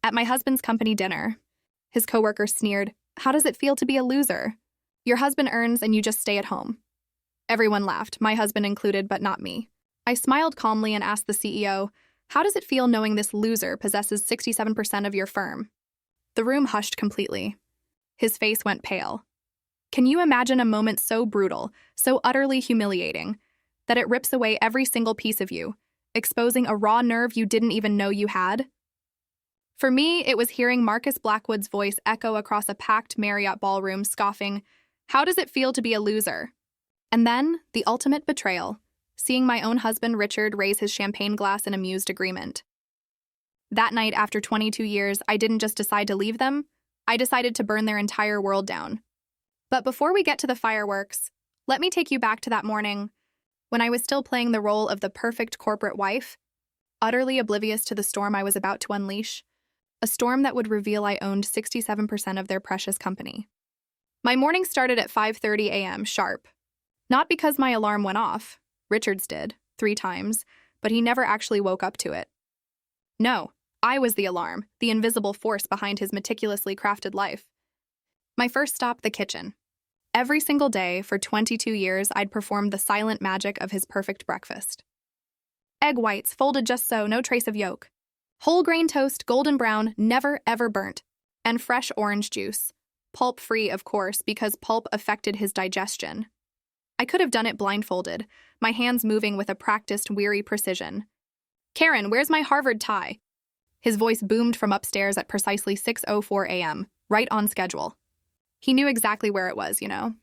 At my husband's company dinner, his coworker sneered, "How does it feel to be a loser? Your husband earns and you just stay at home." Everyone laughed, my husband included, but not me. I smiled calmly and asked the CEO, "How does it feel knowing this loser possesses 67% of your firm?" The room hushed completely. His face went pale. Can you imagine a moment so brutal, so utterly humiliating, that it rips away every single piece of you, exposing a raw nerve you didn't even know you had? For me, it was hearing Marcus Blackwood's voice echo across a packed Marriott ballroom, scoffing, "How does it feel to be a loser?" And then, the ultimate betrayal, seeing my own husband Richard raise his champagne glass in amused agreement. That night, after 22 years, I didn't just decide to leave them, I decided to burn their entire world down. But before we get to the fireworks, let me take you back to that morning when I was still playing the role of the perfect corporate wife, utterly oblivious to the storm I was about to unleash, a storm that would reveal I owned 67% of their precious company. My morning started at 5:30 a.m. sharp. Not because my alarm went off. Richard's did, 3 times, but he never actually woke up to it. No, I was the alarm, the invisible force behind his meticulously crafted life. My first stop, the kitchen. Every single day, for 22 years, I'd performed the silent magic of his perfect breakfast. Egg whites, folded just so, no trace of yolk. Whole grain toast, golden brown, never ever burnt. And fresh orange juice. Pulp-free, of course, because pulp affected his digestion. I could have done it blindfolded, my hands moving with a practiced, weary precision. "Karen, where's my Harvard tie?" His voice boomed from upstairs at precisely 6:04 a.m., right on schedule. He knew exactly where it was, you know.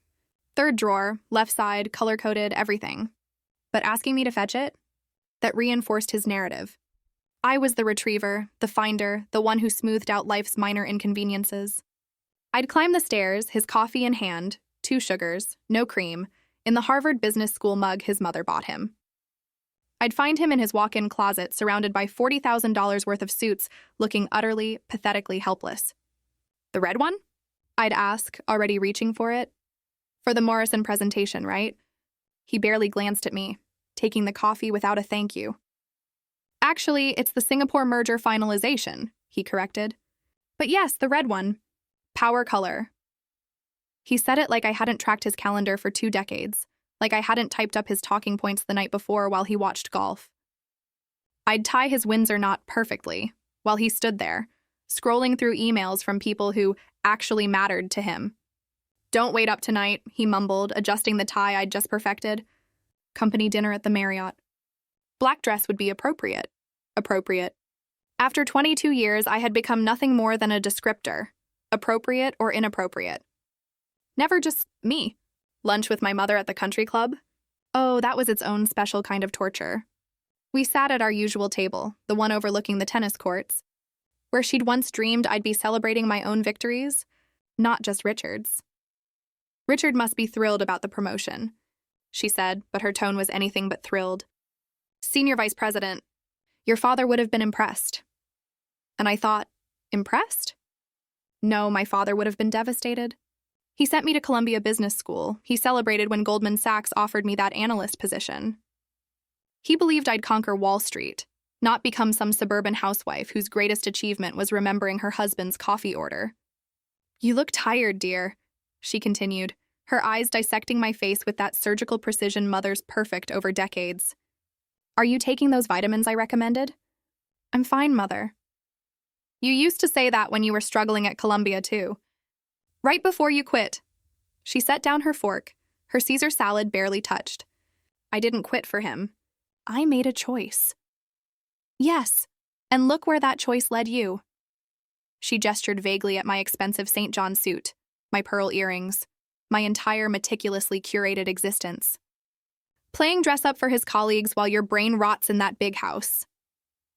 3rd drawer, left side, color-coded, everything. But asking me to fetch it? That reinforced his narrative. I was the retriever, the finder, the one who smoothed out life's minor inconveniences. I'd climb the stairs, his coffee in hand, 2 sugars, no cream, in the Harvard Business School mug his mother bought him. I'd find him in his walk-in closet, surrounded by $40,000 worth of suits, looking utterly, pathetically helpless. "The red one?" I'd ask, already reaching for it. "For the Morrison presentation, right?" He barely glanced at me, taking the coffee without a thank you. "Actually, it's the Singapore merger finalization," he corrected. "But yes, the red one. Power color." He said it like I hadn't tracked his calendar for 2 decades, like I hadn't typed up his talking points the night before while he watched golf. I'd tie his Windsor knot perfectly, while he stood there, scrolling through emails from people who actually mattered to him. "Don't wait up tonight," he mumbled, adjusting the tie I'd just perfected. "Company dinner at the Marriott. Black dress would be appropriate." Appropriate. After 22 years, I had become nothing more than a descriptor, appropriate or inappropriate. Never just me. Lunch with my mother at the country club? Oh, that was its own special kind of torture. We sat at our usual table, the one overlooking the tennis courts, where she'd once dreamed I'd be celebrating my own victories, not just Richard's. "Richard must be thrilled about the promotion," she said, but her tone was anything but thrilled. "Senior vice president. Your father would have been impressed." And I thought, impressed? No, my father would have been devastated. He sent me to Columbia Business School. He celebrated when Goldman Sachs offered me that analyst position. He believed I'd conquer Wall Street, not become some suburban housewife whose greatest achievement was remembering her husband's coffee order. "You look tired, dear," she continued, her eyes dissecting my face with that surgical precision mothers perfect over decades. "Are you taking those vitamins I recommended?" "I'm fine, Mother." "You used to say that when you were struggling at Columbia, too. Right before you quit." She set down her fork, her Caesar salad barely touched. "I didn't quit for him. I made a choice." "Yes, and look where that choice led you." She gestured vaguely at my expensive St. John suit, my pearl earrings, my entire meticulously curated existence. "Playing dress-up for his colleagues while your brain rots in that big house."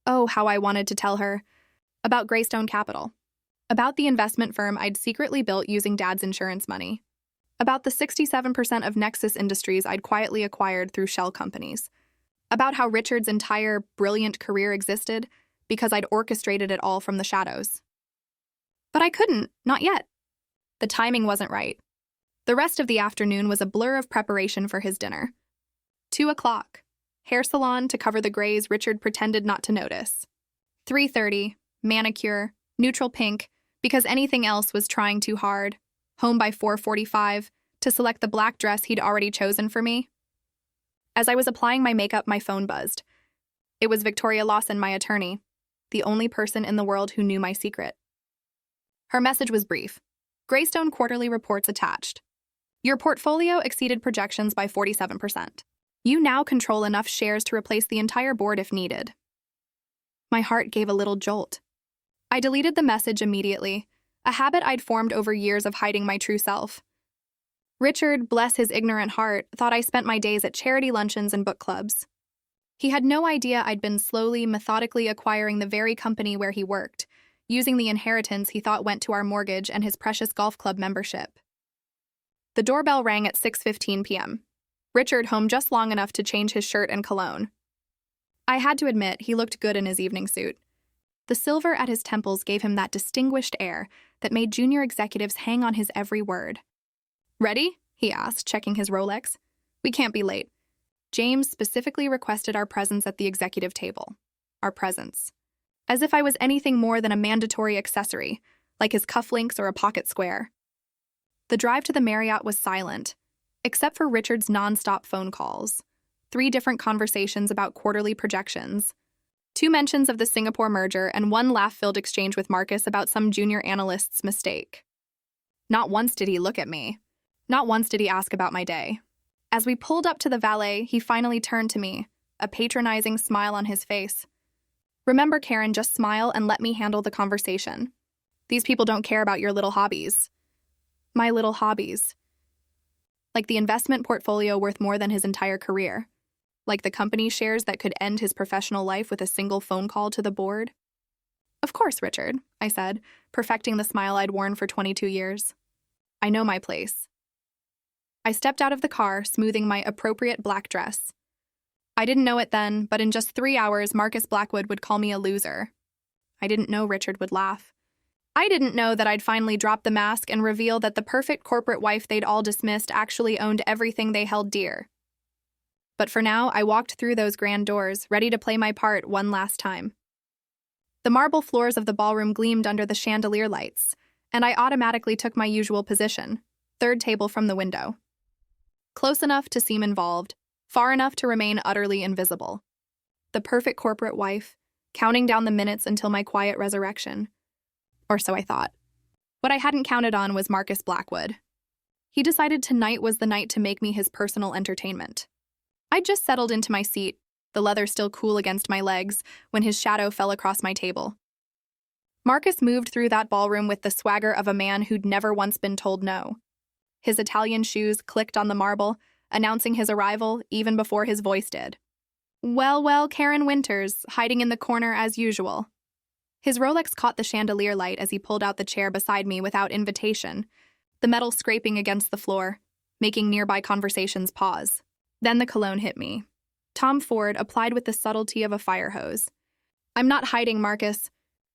Oh, how I wanted to tell her. About Greystone Capital. About the investment firm I'd secretly built using Dad's insurance money. About the 67% of Nexus Industries I'd quietly acquired through shell companies. About how Richard's entire brilliant career existed because I'd orchestrated it all from the shadows. But I couldn't, not yet. The timing wasn't right. The rest of the afternoon was a blur of preparation for his dinner. 2:00. Hair salon to cover the grays Richard pretended not to notice. 3:30. Manicure, Neutral pink, because anything else was trying too hard. Home by 4:45 to select the black dress he'd already chosen for me. As I was applying my makeup, my phone buzzed. It was Victoria Lawson, my attorney, the only person in the world who knew my secret. Her message was brief. Greystone quarterly reports attached. Your portfolio exceeded projections by 47%. You now control enough shares to replace the entire board if needed. My heart gave a little jolt. I deleted the message immediately, a habit I'd formed over years of hiding my true self. Richard, bless his ignorant heart, thought I spent my days at charity luncheons and book clubs. He had no idea I'd been slowly, methodically acquiring the very company where he worked, using the inheritance he thought went to our mortgage and his precious golf club membership. The doorbell rang at 6:15 p.m. Richard home just long enough to change his shirt and cologne. I had to admit he looked good in his evening suit. The silver at his temples gave him that distinguished air that made junior executives hang on his every word. Ready? He asked, checking his Rolex. We can't be late. James specifically requested our presence at the executive table. Our presence. As if I was anything more than a mandatory accessory, like his cufflinks or a pocket square. The drive to the Marriott was silent, except for Richard's nonstop phone calls. 3 different conversations about quarterly projections. 2 mentions of the Singapore merger and 1 laugh-filled exchange with Marcus about some junior analyst's mistake. Not once did he look at me. Not once did he ask about my day. As we pulled up to the valet, he finally turned to me, a patronizing smile on his face. Remember, Karen, just smile and let me handle the conversation. These people don't care about your little hobbies. My little hobbies. Like the investment portfolio worth more than his entire career. Like the company shares that could end his professional life with a single phone call to the board. Of course, Richard, I said, perfecting the smile I'd worn for 22 years. I know my place. I stepped out of the car, smoothing my appropriate black dress. I didn't know it then, but in just 3 hours, Marcus Blackwood would call me a loser. I didn't know Richard would laugh. I didn't know that I'd finally drop the mask and reveal that the perfect corporate wife they'd all dismissed actually owned everything they held dear. But for now, I walked through those grand doors, ready to play my part one last time. The marble floors of the ballroom gleamed under the chandelier lights, and I automatically took my usual position, 3rd table from the window. Close enough to seem involved, far enough to remain utterly invisible. The perfect corporate wife, counting down the minutes until my quiet resurrection. Or so I thought. What I hadn't counted on was Marcus Blackwood. He decided tonight was the night to make me his personal entertainment. I'd just settled into my seat, the leather still cool against my legs, when his shadow fell across my table. Marcus moved through that ballroom with the swagger of a man who'd never once been told no. His Italian shoes clicked on the marble, announcing his arrival even before his voice did. Well, Karen Winters, hiding in the corner as usual. His Rolex caught the chandelier light as he pulled out the chair beside me without invitation, the metal scraping against the floor, making nearby conversations pause. Then the cologne hit me. Tom Ford applied with the subtlety of a fire hose. I'm not hiding, Marcus.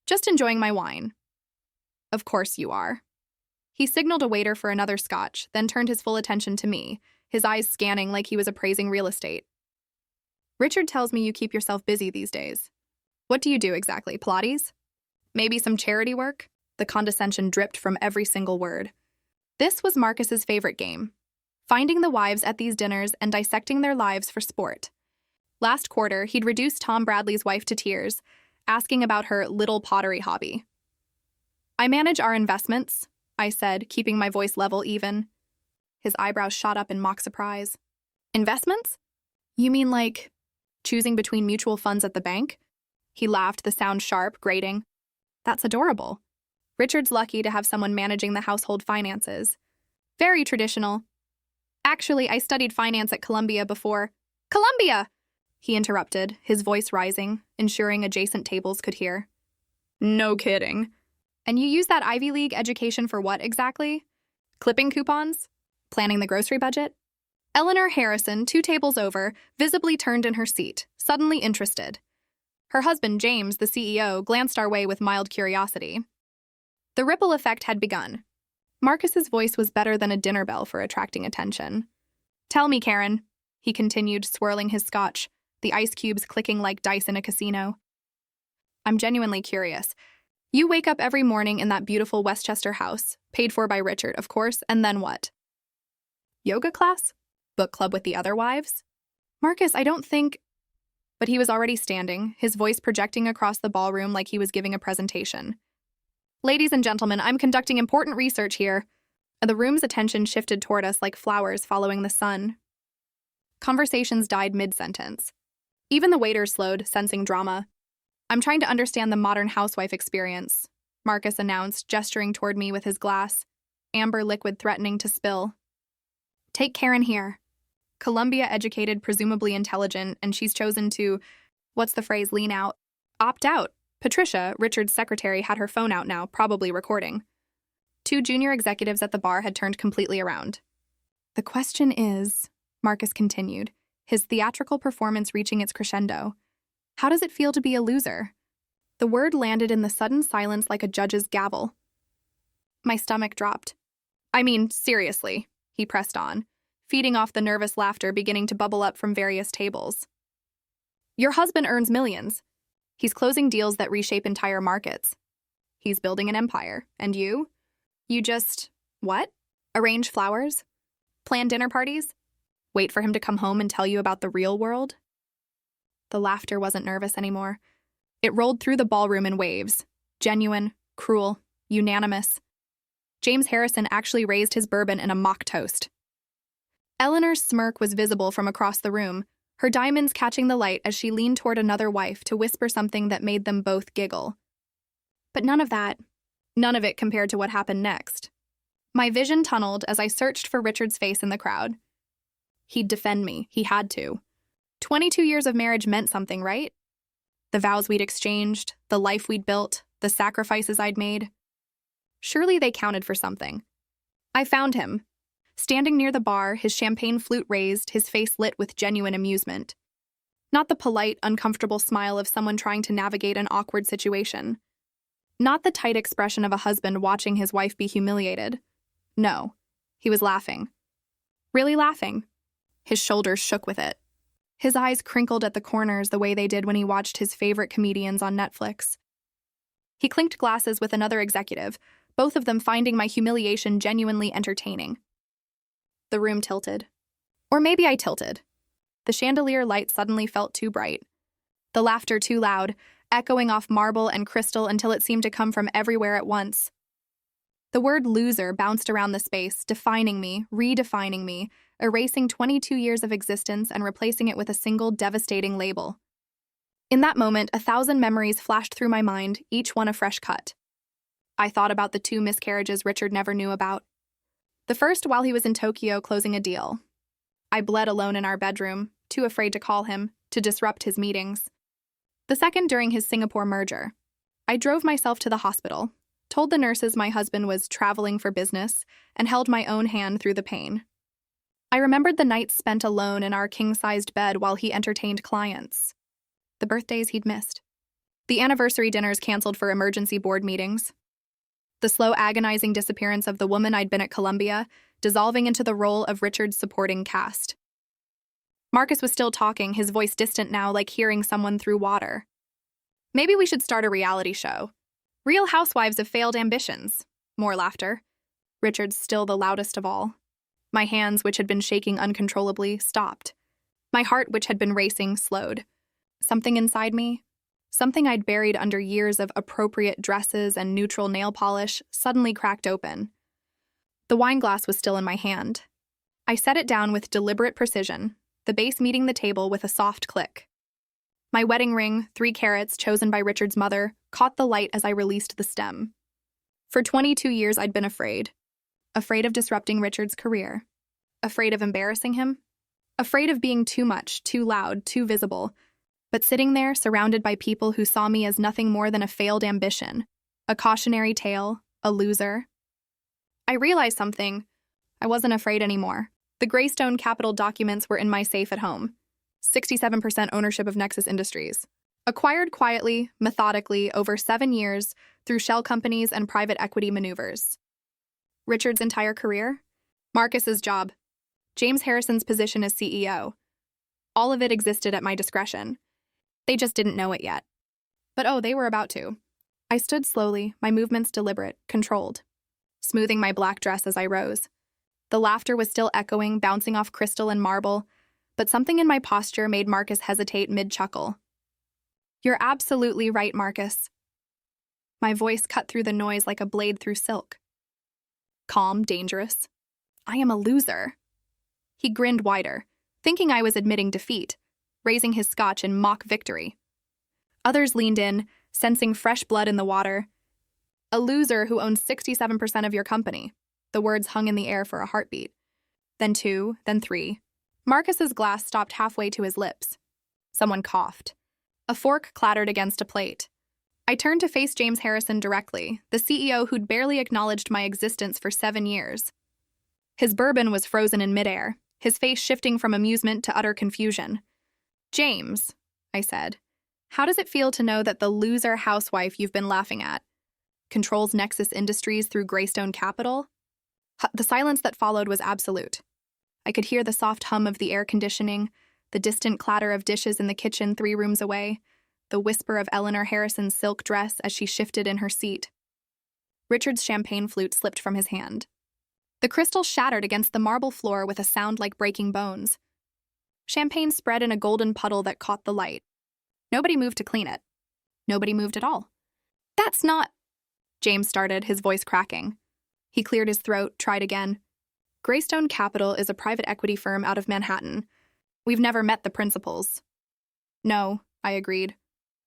Just enjoying my wine. Of course you are. He signaled a waiter for another scotch, then turned his full attention to me, his eyes scanning like he was appraising real estate. Richard tells me you keep yourself busy these days. What do you do exactly, Pilates? Maybe some charity work? The condescension dripped from every single word. This was Marcus's favorite game. Finding the wives at these dinners and dissecting their lives for sport. Last quarter, he'd reduced Tom Bradley's wife to tears, asking about her little pottery hobby. I manage our investments, I said, keeping my voice level even. His eyebrows shot up in mock surprise. Investments? You mean like choosing between mutual funds at the bank? He laughed, the sound sharp, grating. That's adorable. Richard's lucky to have someone managing the household finances. Very traditional. Actually, I studied finance at Columbia before. Columbia! He interrupted, his voice rising, ensuring adjacent tables could hear. No kidding. And you use that Ivy League education for what exactly? Clipping coupons? Planning the grocery budget? Eleanor Harrison, 2 tables over, visibly turned in her seat, suddenly interested. Her husband, James, the CEO, glanced our way with mild curiosity. The ripple effect had begun. Marcus's voice was better than a dinner bell for attracting attention. Tell me, Karen, he continued, swirling his scotch, the ice cubes clicking like dice in a casino. I'm genuinely curious. You wake up every morning in that beautiful Westchester house, paid for by Richard, of course, and then what? Yoga class? Book club with the other wives? Marcus, I don't think... But he was already standing, his voice projecting across the ballroom like he was giving a presentation. Ladies and gentlemen, I'm conducting important research here. The room's attention shifted toward us like flowers following the sun. Conversations died mid-sentence. Even the waiters slowed, sensing drama. I'm trying to understand the modern housewife experience, Marcus announced, gesturing toward me with his glass, amber liquid threatening to spill. Take Karen here. Columbia-educated, presumably intelligent, and she's chosen to, what's the phrase, lean out? Opt out. Patricia, Richard's secretary, had her phone out now, probably recording. 2 junior executives at the bar had turned completely around. The question is, Marcus continued, his theatrical performance reaching its crescendo. How does it feel to be a loser? The word landed in the sudden silence like a judge's gavel. My stomach dropped. I mean, seriously, he pressed on, feeding off the nervous laughter beginning to bubble up from various tables. Your husband earns millions. He's closing deals that reshape entire markets. He's building an empire. And you? You just, what? Arrange flowers? Plan dinner parties? Wait for him to come home and tell you about the real world? The laughter wasn't nervous anymore. It rolled through the ballroom in waves. Genuine, cruel, unanimous. James Harrison actually raised his bourbon in a mock toast. Eleanor's smirk was visible from across the room, her diamonds catching the light as she leaned toward another wife to whisper something that made them both giggle. But none of it compared to what happened next. My vision tunneled as I searched for Richard's face in the crowd. He'd defend me. He had to. 22 years of marriage meant something, right? The vows we'd exchanged, the life we'd built, the sacrifices I'd made. Surely they counted for something. I found him. Standing near the bar, his champagne flute raised, his face lit with genuine amusement. Not the polite, uncomfortable smile of someone trying to navigate an awkward situation. Not the tight expression of a husband watching his wife be humiliated. No, he was laughing. Really laughing. His shoulders shook with it. His eyes crinkled at the corners the way they did when he watched his favorite comedians on Netflix. He clinked glasses with another executive, both of them finding my humiliation genuinely entertaining. The room tilted. Or maybe I tilted. The chandelier light suddenly felt too bright. The laughter too loud, echoing off marble and crystal until it seemed to come from everywhere at once. The word loser bounced around the space, defining me, redefining me, erasing 22 years of existence and replacing it with a single devastating label. In that moment, 1,000 memories flashed through my mind, each one a fresh cut. I thought about the 2 miscarriages Richard never knew about. The first while he was in Tokyo closing a deal. I bled alone in our bedroom, too afraid to call him, to disrupt his meetings. The second during his Singapore merger. I drove myself to the hospital, told the nurses my husband was traveling for business, and held my own hand through the pain. I remembered the nights spent alone in our king-sized bed while he entertained clients. The birthdays he'd missed. The anniversary dinners canceled for emergency board meetings. The slow, agonizing disappearance of the woman I'd been at Columbia, dissolving into the role of Richard's supporting cast. Marcus was still talking, his voice distant now, like hearing someone through water. Maybe we should start a reality show. Real housewives of failed ambitions. More laughter. Richard's still the loudest of all. My hands, which had been shaking uncontrollably, stopped. My heart, which had been racing, slowed. Something inside me, something I'd buried under years of appropriate dresses and neutral nail polish, suddenly cracked open. The wine glass was still in my hand. I set it down with deliberate precision, the base meeting the table with a soft click. My wedding ring, 3 carats chosen by Richard's mother, caught the light as I released the stem. For 22 years I'd been afraid. Afraid of disrupting Richard's career. Afraid of embarrassing him. Afraid of being too much, too loud, too visible. But sitting there, surrounded by people who saw me as nothing more than a failed ambition, a cautionary tale, a loser. I realized something. I wasn't afraid anymore. The Greystone Capital documents were in my safe at home. 67% ownership of Nexus Industries. Acquired quietly, methodically, over 7 years through shell companies and private equity maneuvers. Richard's entire career? Marcus's job. James Harrison's position as CEO. All of it existed at my discretion. They just didn't know it yet. But they were about to. I stood slowly, my movements deliberate, controlled, smoothing my black dress as I rose. The laughter was still echoing, bouncing off crystal and marble, but something in my posture made Marcus hesitate mid-chuckle. "You're absolutely right, Marcus." My voice cut through the noise like a blade through silk. Calm, dangerous. "I am a loser." He grinned wider, thinking I was admitting defeat, raising his scotch in mock victory. Others leaned in, sensing fresh blood in the water. "A loser who owns 67% of your company." The words hung in the air for a heartbeat. Then two, then three. Marcus's glass stopped halfway to his lips. Someone coughed. A fork clattered against a plate. I turned to face James Harrison directly, the CEO who'd barely acknowledged my existence for 7 years. His bourbon was frozen in midair, his face shifting from amusement to utter confusion. "James," I said, "how does it feel to know that the loser housewife you've been laughing at controls Nexus Industries through Greystone Capital?" The silence that followed was absolute. I could hear the soft hum of the air conditioning, the distant clatter of dishes in the kitchen 3 rooms away, the whisper of Eleanor Harrison's silk dress as she shifted in her seat. Richard's champagne flute slipped from his hand. The crystal shattered against the marble floor with a sound like breaking bones. Champagne spread in a golden puddle that caught the light. Nobody moved to clean it. Nobody moved at all. "That's not—" James started, his voice cracking. He cleared his throat, tried again. "Greystone Capital is a private equity firm out of Manhattan. We've never met the principals." "No," I agreed,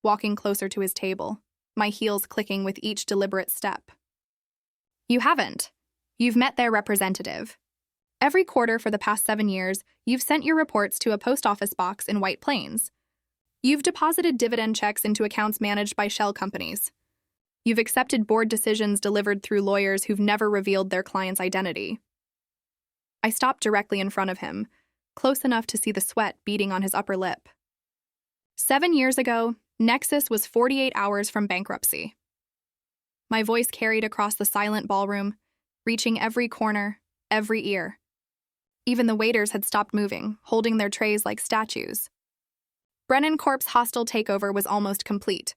walking closer to his table, my heels clicking with each deliberate step. "You haven't. You've met their representative. Every quarter for the past 7 years, you've sent your reports to a post office box in White Plains. You've deposited dividend checks into accounts managed by shell companies. You've accepted board decisions delivered through lawyers who've never revealed their client's identity." I stopped directly in front of him, close enough to see the sweat beading on his upper lip. 7 years ago, Nexus was 48 hours from bankruptcy. My voice carried across the silent ballroom, reaching every corner, every ear. Even the waiters had stopped moving, holding their trays like statues. Brennan Corp's hostile takeover was almost complete.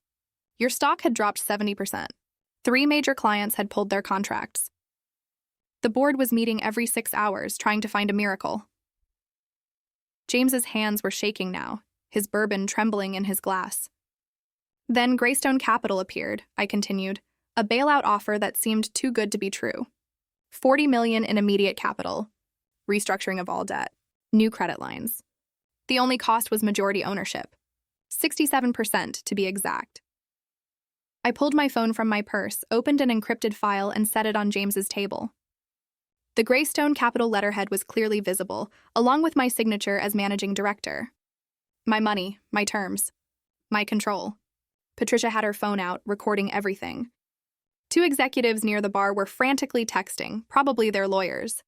Your stock had dropped 70%. 3 major clients had pulled their contracts. The board was meeting every 6 hours, trying to find a miracle. James's hands were shaking now, his bourbon trembling in his glass. Then Greystone Capital appeared, I continued, a bailout offer that seemed too good to be true. $40 million in immediate capital, restructuring of all debt, new credit lines. The only cost was majority ownership, 67% to be exact. I pulled my phone from my purse, opened an encrypted file, and set it on James's table. The Greystone Capital letterhead was clearly visible, along with my signature as managing director. My money, my terms, my control. Patricia had her phone out, recording everything. 2 executives near the bar were frantically texting, probably their lawyers.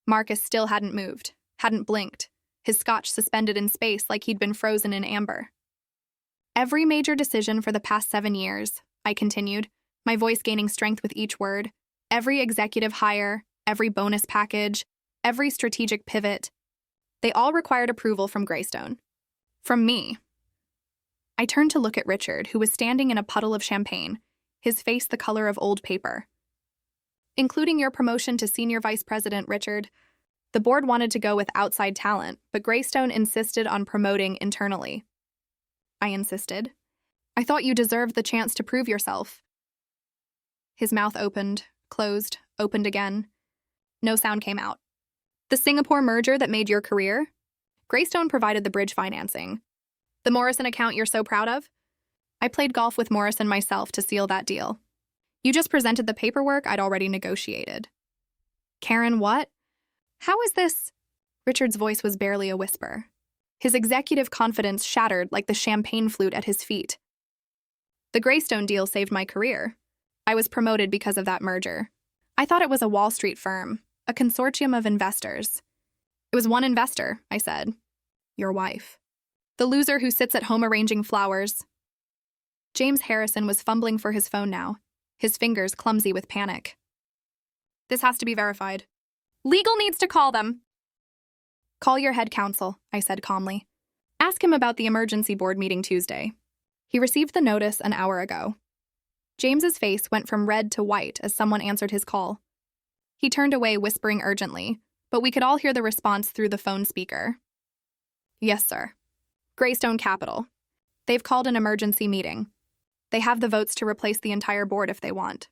Marcus still hadn't moved, hadn't blinked, his scotch suspended in space like he'd been frozen in amber. Every major decision for the past 7 years, I continued, my voice gaining strength with each word, every executive hire, every bonus package, every strategic pivot, they all required approval from Greystone. From me. I turned to look at Richard, who was standing in a puddle of champagne, his face the color of old paper. "Including your promotion to senior vice president, Richard, the board wanted to go with outside talent, but Greystone insisted on promoting internally." I insisted. "I thought you deserved the chance to prove yourself." His mouth opened, closed, opened again. No sound came out. "The Singapore merger that made your career? Greystone provided the bridge financing. The Morrison account you're so proud of? I played golf with Morrison myself to seal that deal. You just presented the paperwork I'd already negotiated." "Karen, what? How is this?" Richard's voice was barely a whisper. His executive confidence shattered like the champagne flute at his feet. "The Greystone deal saved my career. I was promoted because of that merger. I thought it was a Wall Street firm, a consortium of investors. It was one investor," I said. "Your wife. The loser who sits at home arranging flowers." James Harrison was fumbling for his phone now, his fingers clumsy with panic. "This has to be verified. Legal needs to call them." "Call your head counsel," I said calmly. "Ask him about the emergency board meeting Tuesday. He received the notice an hour ago." James's face went from red to white as someone answered his call. He turned away, whispering urgently, but we could all hear the response through the phone speaker. Yes, sir. Greystone Capital. They've called an emergency meeting. They have the votes to replace the entire board if they want.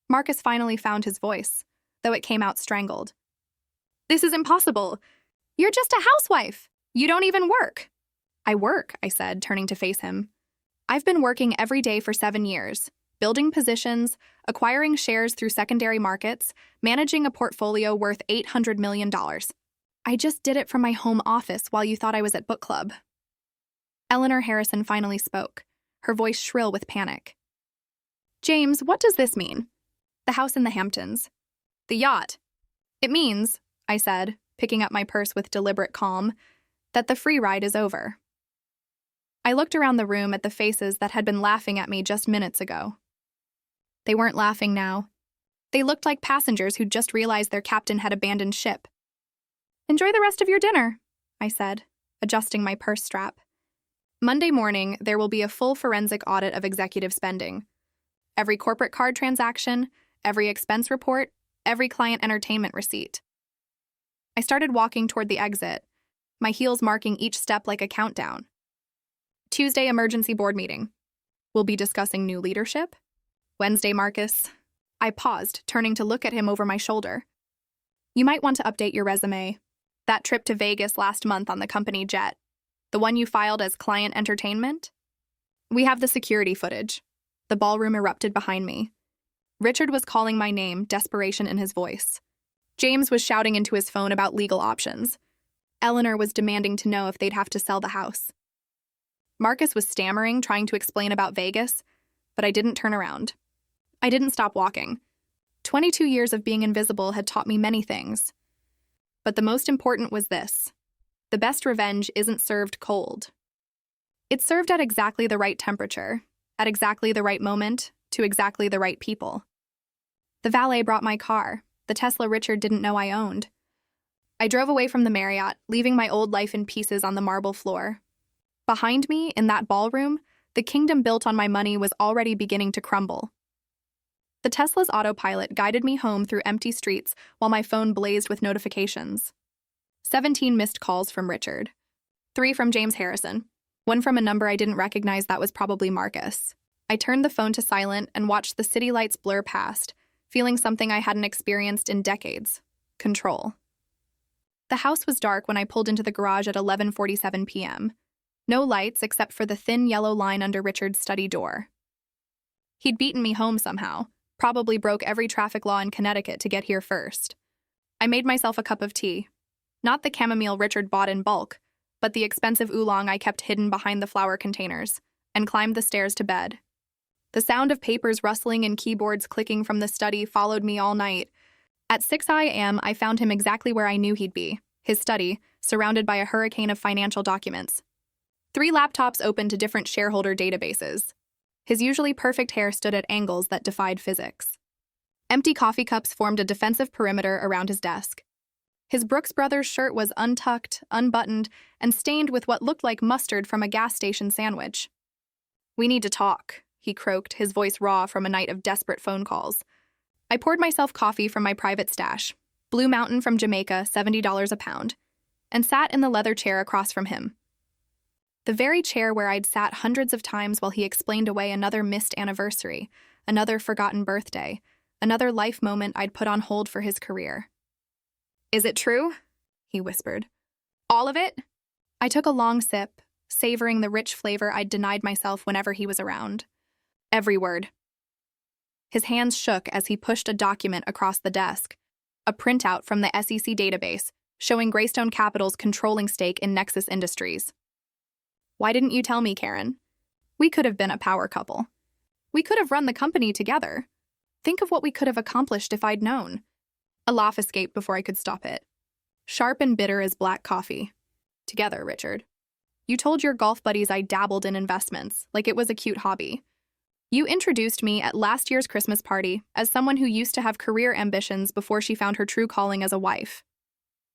Marcus finally found his voice, though it came out strangled. This is impossible. You're just a housewife. You don't even work. I work, I said, turning to face him. I've been working every day for 7 years, building positions, acquiring shares through secondary markets, managing a portfolio worth $800 million. I just did it from my home office while you thought I was at book club. Eleanor Harrison finally spoke, her voice shrill with panic. James, what does this mean? The house in the Hamptons. The yacht. It means, I said, picking up my purse with deliberate calm, that the free ride is over. I looked around the room at the faces that had been laughing at me just minutes ago. They weren't laughing now. They looked like passengers who'd just realized their captain had abandoned ship. Enjoy the rest of your dinner, I said, adjusting my purse strap. Monday morning, there will be a full forensic audit of executive spending. Every corporate card transaction, every expense report, every client entertainment receipt. I started walking toward the exit, my heels marking each step like a countdown. Tuesday emergency board meeting. We'll be discussing new leadership. Wednesday, Marcus. I paused, turning to look at him over my shoulder. You might want to update your resume. That trip to Vegas last month on the company jet. The one you filed as client entertainment? We have the security footage. The ballroom erupted behind me. Richard was calling my name, desperation in his voice. James was shouting into his phone about legal options. Eleanor was demanding to know if they'd have to sell the house. Marcus was stammering, trying to explain about Vegas, but I didn't turn around. I didn't stop walking. 22 years of being invisible had taught me many things. But the most important was this. The best revenge isn't served cold. It's served at exactly the right temperature, at exactly the right moment, to exactly the right people. The valet brought my car, the Tesla Richard didn't know I owned. I drove away from the Marriott, leaving my old life in pieces on the marble floor. Behind me, in that ballroom, the kingdom built on my money was already beginning to crumble. The Tesla's autopilot guided me home through empty streets while my phone blazed with notifications. 17 missed calls from Richard. 3 from James Harrison. 1 from a number I didn't recognize that was probably Marcus. I turned the phone to silent and watched the city lights blur past, feeling something I hadn't experienced in decades. Control. The house was dark when I pulled into the garage at 11:47 p.m. No lights except for the thin yellow line under Richard's study door. He'd beaten me home somehow, probably broke every traffic law in Connecticut to get here first. I made myself a cup of tea. Not the chamomile Richard bought in bulk, but the expensive oolong I kept hidden behind the flower containers, and climbed the stairs to bed. The sound of papers rustling and keyboards clicking from the study followed me all night. At 6 a.m., I found him exactly where I knew he'd be, his study, surrounded by a hurricane of financial documents. 3 laptops open to different shareholder databases. His usually perfect hair stood at angles that defied physics. Empty coffee cups formed a defensive perimeter around his desk. His Brooks Brothers shirt was untucked, unbuttoned, and stained with what looked like mustard from a gas station sandwich. "We need to talk," he croaked, his voice raw from a night of desperate phone calls. I poured myself coffee from my private stash, Blue Mountain from Jamaica, $70 a pound, and sat in the leather chair across from him. The very chair where I'd sat hundreds of times while he explained away another missed anniversary, another forgotten birthday, another life moment I'd put on hold for his career. "Is it true?" he whispered. "All of it?" I took a long sip, savoring the rich flavor I'd denied myself whenever he was around. Every word. His hands shook as he pushed a document across the desk, a printout from the SEC database showing Greystone Capital's controlling stake in Nexus Industries. "Why didn't you tell me, Karen? We could have been a power couple. We could have run the company together. Think of what we could have accomplished if I'd known." A laugh escaped before I could stop it. Sharp and bitter as black coffee. "Together, Richard. You told your golf buddies I dabbled in investments, like it was a cute hobby. You introduced me at last year's Christmas party as someone who used to have career ambitions before she found her true calling as a wife."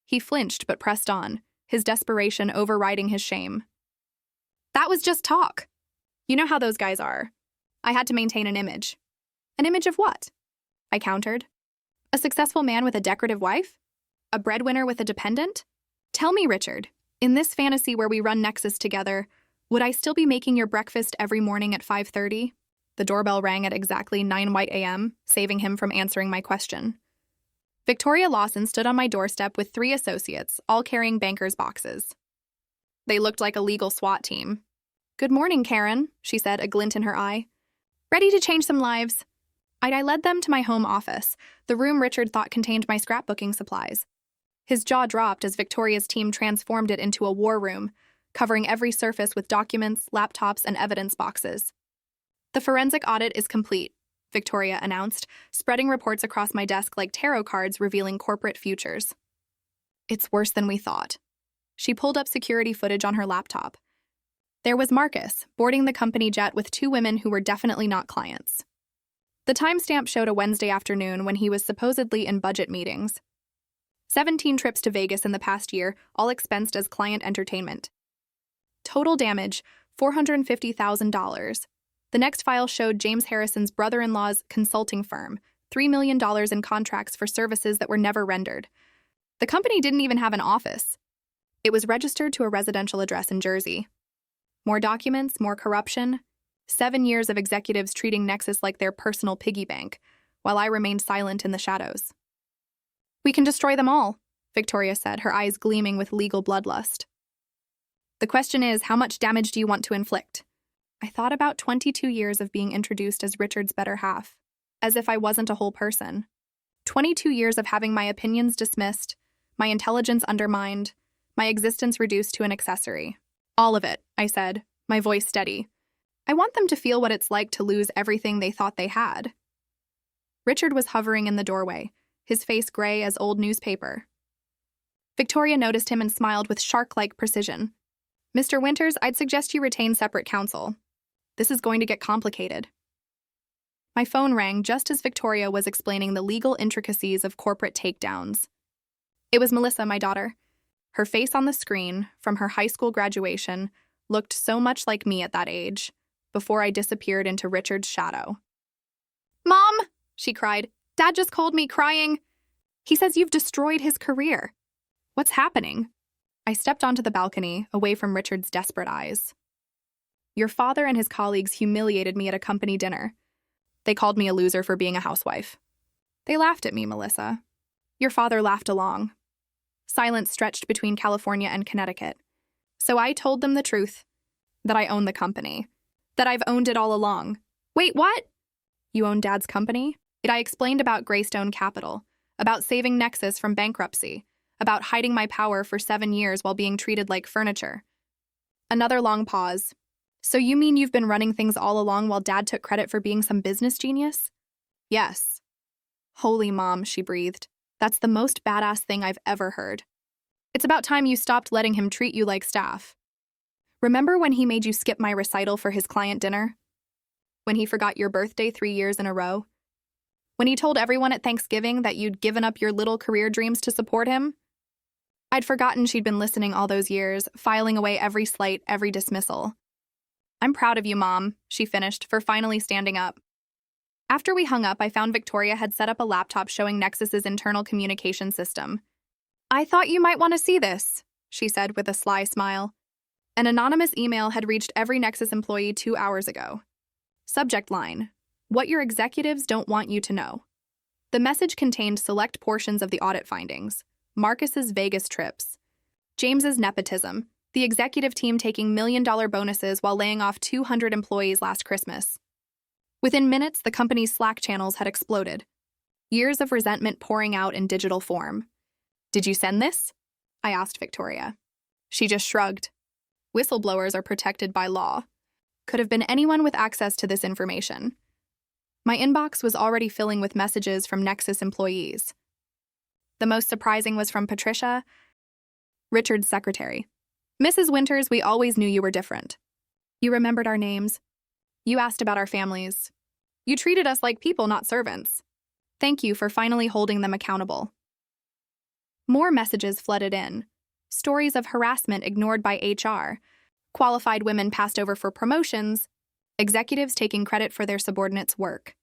He flinched but pressed on, his desperation overriding his shame. "That was just talk. You know how those guys are. I had to maintain an image. An image of what? I countered. A successful man with a decorative wife? A breadwinner with a dependent? Tell me, Richard, in this fantasy where we run Nexus together, would I still be making your breakfast every morning at 5:30? The doorbell rang at exactly 9 white a.m., saving him from answering my question. Victoria Lawson stood on my doorstep with 3 associates, all carrying bankers' boxes. They looked like a legal SWAT team. "Good morning, Karen," she said, a glint in her eye. "Ready to change some lives?" I led them to my home office, the room Richard thought contained my scrapbooking supplies. His jaw dropped as Victoria's team transformed it into a war room, covering every surface with documents, laptops, and evidence boxes. "The forensic audit is complete," Victoria announced, spreading reports across my desk like tarot cards revealing corporate futures. "It's worse than we thought." She pulled up security footage on her laptop. There was Marcus, boarding the company jet with 2 women who were definitely not clients. The timestamp showed a Wednesday afternoon when he was supposedly in budget meetings. 17 trips to Vegas in the past year, all expensed as client entertainment. Total damage, $450,000. The next file showed James Harrison's brother-in-law's consulting firm, $3 million in contracts for services that were never rendered. The company didn't even have an office. It was registered to a residential address in Jersey. More documents, more corruption. 7 years of executives treating Nexus like their personal piggy bank, while I remained silent in the shadows. "We can destroy them all," Victoria said, her eyes gleaming with legal bloodlust. "The question is, how much damage do you want to inflict?" I thought about 22 years of being introduced as Richard's better half, as if I wasn't a whole person. 22 years of having my opinions dismissed, my intelligence undermined, my existence reduced to an accessory. "All of it," I said, my voice steady. "I want them to feel what it's like to lose everything they thought they had." Richard was hovering in the doorway, his face gray as old newspaper. Victoria noticed him and smiled with shark-like precision. "Mr. Winters, I'd suggest you retain separate counsel. This is going to get complicated." My phone rang just as Victoria was explaining the legal intricacies of corporate takedowns. It was Melissa, my daughter. Her face on the screen, from her high school graduation, looked so much like me at that age, before I disappeared into Richard's shadow. "Mom!" she cried. "Dad just called me crying. He says you've destroyed his career. What's happening?" I stepped onto the balcony, away from Richard's desperate eyes. "Your father and his colleagues humiliated me at a company dinner. They called me a loser for being a housewife. They laughed at me, Melissa. Your father laughed along." Silence stretched between California and Connecticut. "So I told them the truth, that I own the company, that I've owned it all along." "Wait, what?" "You own Dad's company?" I explained about Greystone Capital, about saving Nexus from bankruptcy, about hiding my power for 7 years while being treated like furniture. Another long pause. "So you mean you've been running things all along while Dad took credit for being some business genius?" "Yes." "Holy Mom," she breathed. "That's the most badass thing I've ever heard. It's about time you stopped letting him treat you like staff. Remember when he made you skip my recital for his client dinner? When he forgot your birthday 3 years in a row? When he told everyone at Thanksgiving that you'd given up your little career dreams to support him?" I'd forgotten she'd been listening all those years, filing away every slight, every dismissal. "I'm proud of you, Mom," she finished, for finally standing up. After we hung up, I found Victoria had set up a laptop showing Nexus's internal communication system. "I thought you might want to see this," she said with a sly smile. An anonymous email had reached every Nexus employee 2 hours ago. Subject line: "What your executives don't want you to know." The message contained select portions of the audit findings: Marcus's Vegas trips, James's nepotism, the executive team taking million-dollar bonuses while laying off 200 employees last Christmas. Within minutes, the company's Slack channels had exploded, years of resentment pouring out in digital form. "Did you send this?" I asked Victoria. She just shrugged. Whistleblowers are protected by law. Could have been anyone with access to this information. My inbox was already filling with messages from Nexus employees. The most surprising was from Patricia, Richard's secretary. "Mrs. Winters, we always knew you were different. You remembered our names. You asked about our families. You treated us like people, not servants. Thank you for finally holding them accountable." More messages flooded in. Stories of harassment ignored by HR, qualified women passed over for promotions, executives taking credit for their subordinates' work.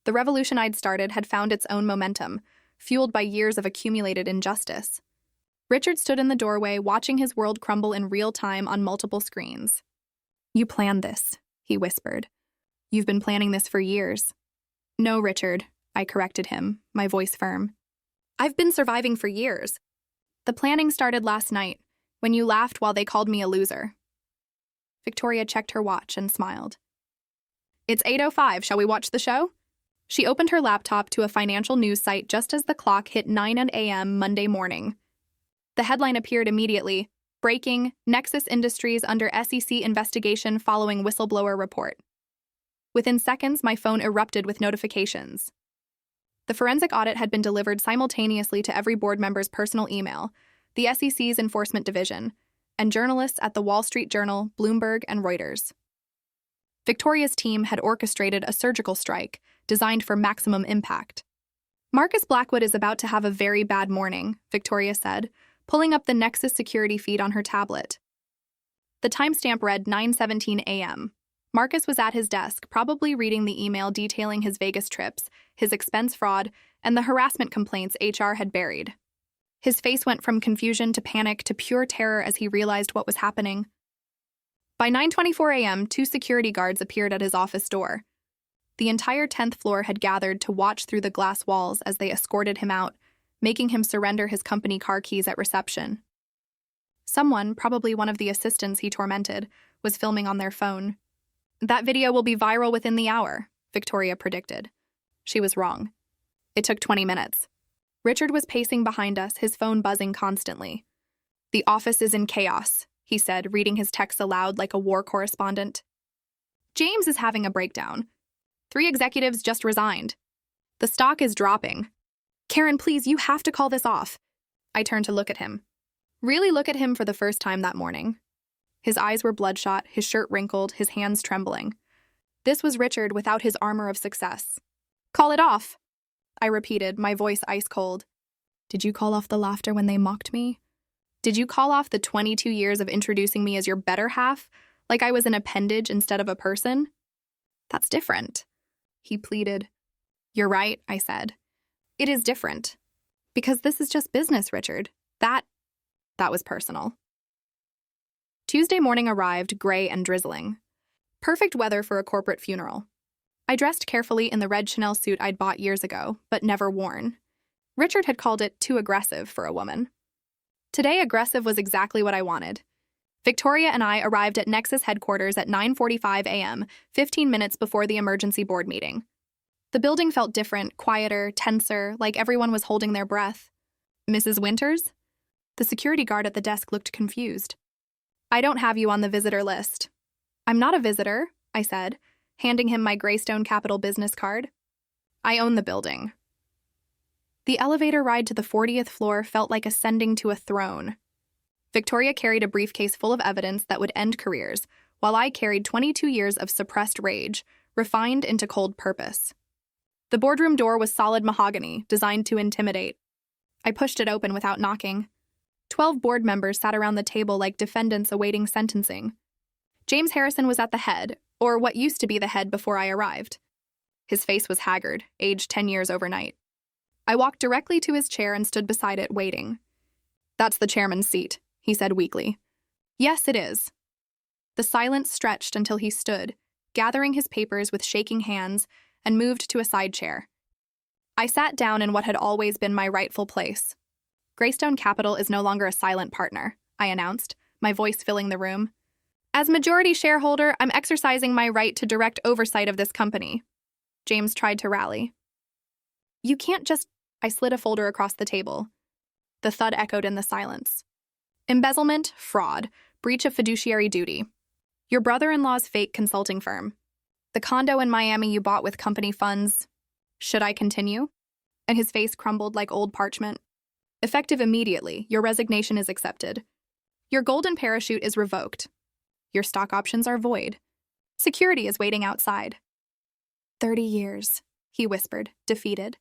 The revolution I'd started had found its own momentum, fueled by years of accumulated injustice. Richard stood in the doorway, watching his world crumble in real time on multiple screens. "You planned this," he whispered. "You've been planning this for years." "No, Richard," I corrected him, my voice firm. "I've been surviving for years. The planning started last night, when you laughed while they called me a loser." Victoria checked her watch and smiled. "It's 8:05, shall we watch the show?" She opened her laptop to a financial news site just as the clock hit 9 a.m. Monday morning. The headline appeared immediately: "Breaking, Nexus Industries under SEC investigation following whistleblower report." Within seconds, my phone erupted with notifications. The forensic audit had been delivered simultaneously to every board member's personal email, the SEC's Enforcement Division, and journalists at the Wall Street Journal, Bloomberg, and Reuters. Victoria's team had orchestrated a surgical strike designed for maximum impact. "Marcus Blackwood is about to have a very bad morning," Victoria said, pulling up the Nexus security feed on her tablet. The timestamp read 9:17 a.m. Marcus was at his desk, probably reading the email detailing his Vegas trips, his expense fraud, and the harassment complaints HR had buried. His face went from confusion to panic to pure terror as he realized what was happening. By 9:24 a.m., 2 security guards appeared at his office door. The entire 10th floor had gathered to watch through the glass walls as they escorted him out, making him surrender his company car keys at reception. Someone, probably one of the assistants he tormented, was filming on their phone. "That video will be viral within the hour," Victoria predicted. She was wrong. It took 20 minutes. Richard was pacing behind us, his phone buzzing constantly. "The office is in chaos," he said, reading his texts aloud like a war correspondent. "James is having a breakdown. 3 executives just resigned. The stock is dropping. Karen, please, you have to call this off." I turned to look at him. Really look at him for the first time that morning. His eyes were bloodshot, his shirt wrinkled, his hands trembling. This was Richard without his armor of success. "Call it off," I repeated, my voice ice cold. "Did you call off the laughter when they mocked me? Did you call off the 22 years of introducing me as your better half, like I was an appendage instead of a person? That's different," he pleaded. "You're right," I said. "It is different. Because this is just business, Richard. That was personal." Tuesday morning arrived, gray and drizzling. Perfect weather for a corporate funeral. I dressed carefully in the red Chanel suit I'd bought years ago, but never worn. Richard had called it too aggressive for a woman. Today, aggressive was exactly what I wanted. Victoria and I arrived at Nexus headquarters at 9:45 a.m., 15 minutes before the emergency board meeting. The building felt different, quieter, tenser, like everyone was holding their breath. "Mrs. Winters?" The security guard at the desk looked confused. "I don't have you on the visitor list." "I'm not a visitor," I said, handing him my Greystone Capital business card. "I own the building." The elevator ride to the 40th floor felt like ascending to a throne. Victoria carried a briefcase full of evidence that would end careers, while I carried 22 years of suppressed rage, refined into cold purpose. The boardroom door was solid mahogany, designed to intimidate. I pushed it open without knocking. 12 board members sat around the table like defendants awaiting sentencing. James Harrison was at the head, or what used to be the head before I arrived. His face was haggard, aged 10 years overnight. I walked directly to his chair and stood beside it, waiting. "That's the chairman's seat," he said weakly. "Yes, it is." The silence stretched until he stood, gathering his papers with shaking hands, and moved to a side chair. I sat down in what had always been my rightful place. "Greystone Capital is no longer a silent partner," I announced, my voice filling the room. "As majority shareholder, I'm exercising my right to direct oversight of this company." James tried to rally. "You can't just—" I slid a folder across the table. The thud echoed in the silence. "Embezzlement, fraud, breach of fiduciary duty. Your brother-in-law's fake consulting firm. The condo in Miami you bought with company funds. Should I continue?" And his face crumbled like old parchment. "Effective immediately, your resignation is accepted. Your golden parachute is revoked. Your stock options are void. Security is waiting outside." 30 years, he whispered, defeated.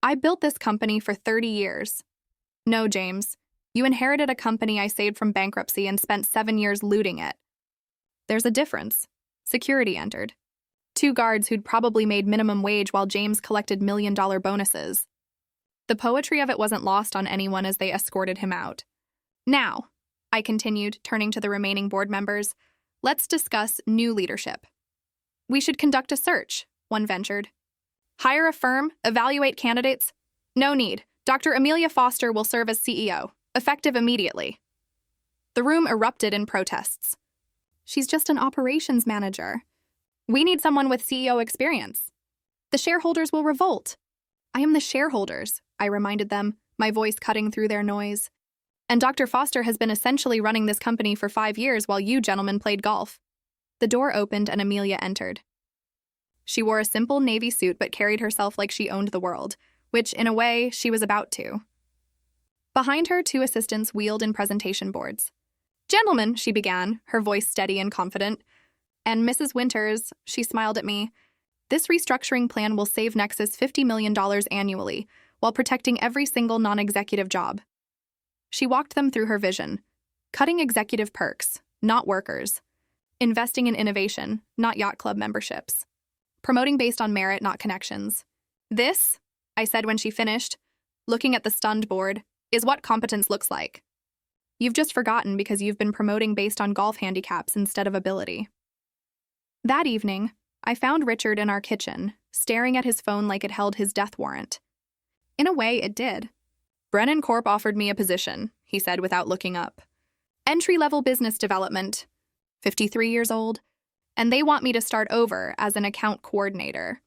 "I built this company for 30 years. No, James, you inherited a company I saved from bankruptcy and spent 7 years looting it." "There's a difference," Security entered. 2 guards who'd probably made minimum wage while James collected million-dollar bonuses. The poetry of it wasn't lost on anyone as they escorted him out. Now, I continued, turning to the remaining board members, let's discuss new leadership. We should conduct a search, one ventured. Hire a firm, evaluate candidates. No need. Dr. Amelia Foster will serve as CEO, effective immediately. The room erupted in protests. She's just an operations manager. We need someone with CEO experience. The shareholders will revolt. I am the shareholders, I reminded them, my voice cutting through their noise. And Dr. Foster has been essentially running this company for 5 years while you gentlemen played golf. The door opened and Amelia entered. She wore a simple navy suit but carried herself like she owned the world, which, in a way, she was about to. Behind her, 2 assistants wheeled in presentation boards. Gentlemen, she began, her voice steady and confident. And Mrs. Winters, she smiled at me, this restructuring plan will save Nexus $50 million annually while protecting every single non-executive job. She walked them through her vision, cutting executive perks, not workers, investing in innovation, not yacht club memberships, promoting based on merit, not connections. This, I said when she finished, looking at the stunned board, is what competence looks like. You've just forgotten because you've been promoting based on golf handicaps instead of ability. That evening, I found Richard in our kitchen, staring at his phone like it held his death warrant. In a way, it did. Brennan Corp offered me a position, he said without looking up. Entry-level business development, 53 years old, and they want me to start over as an account coordinator.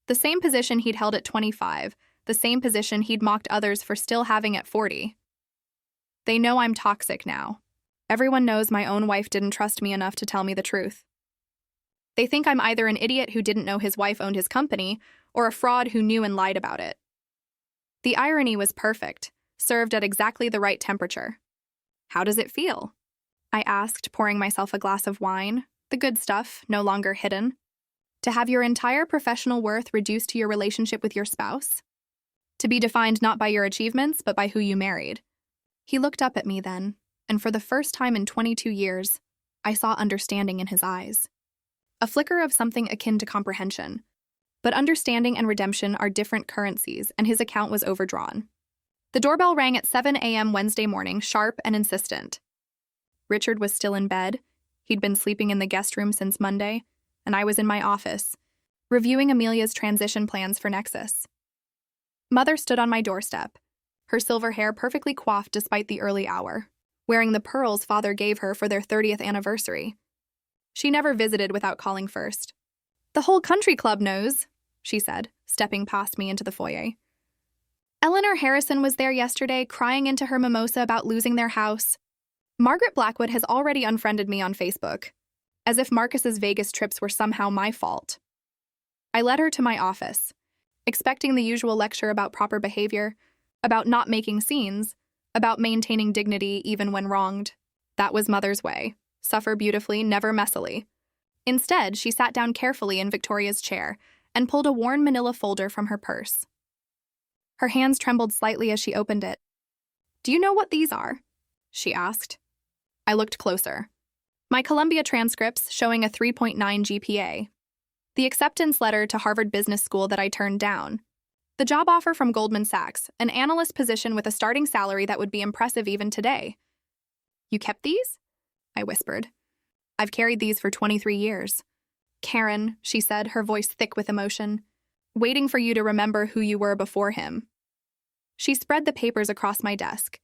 The same position he'd held at 25, the same position he'd mocked others for still having at 40. They know I'm toxic now. Everyone knows my own wife didn't trust me enough to tell me the truth. They think I'm either an idiot who didn't know his wife owned his company or a fraud who knew and lied about it. The irony was perfect, served at exactly the right temperature. How does it feel? I asked, pouring myself a glass of wine, the good stuff, no longer hidden. To have your entire professional worth reduced to your relationship with your spouse? To be defined not by your achievements, but by who you married? He looked up at me then, and for the first time in 22 years, I saw understanding in his eyes. A flicker of something akin to comprehension. But understanding and redemption are different currencies, and his account was overdrawn. The doorbell rang at 7 a.m. Wednesday morning, sharp and insistent. Richard was still in bed. He'd been sleeping in the guest room since Monday, and I was in my office, reviewing Amelia's transition plans for Nexus. Mother stood on my doorstep, her silver hair perfectly coiffed despite the early hour, wearing the pearls father gave her for their 30th anniversary. She never visited without calling first. The whole country club knows, she said, stepping past me into the foyer. Eleanor Harrison was there yesterday, crying into her mimosa about losing their house. Margaret Blackwood has already unfriended me on Facebook, as if Marcus's Vegas trips were somehow my fault. I led her to my office, expecting the usual lecture about proper behavior, about not making scenes, about maintaining dignity even when wronged. That was Mother's way. Suffer beautifully, never messily. Instead, she sat down carefully in Victoria's chair and pulled a worn manila folder from her purse. Her hands trembled slightly as she opened it. "Do you know what these are?" she asked. I looked closer. My Columbia transcripts showing a 3.9 GPA. The acceptance letter to Harvard Business School that I turned down. The job offer from Goldman Sachs, an analyst position with a starting salary that would be impressive even today. "You kept these?" I whispered. "I've carried these for 23 years. Karen," she said, her voice thick with emotion, "waiting for you to remember who you were before him." She spread the papers across my desk,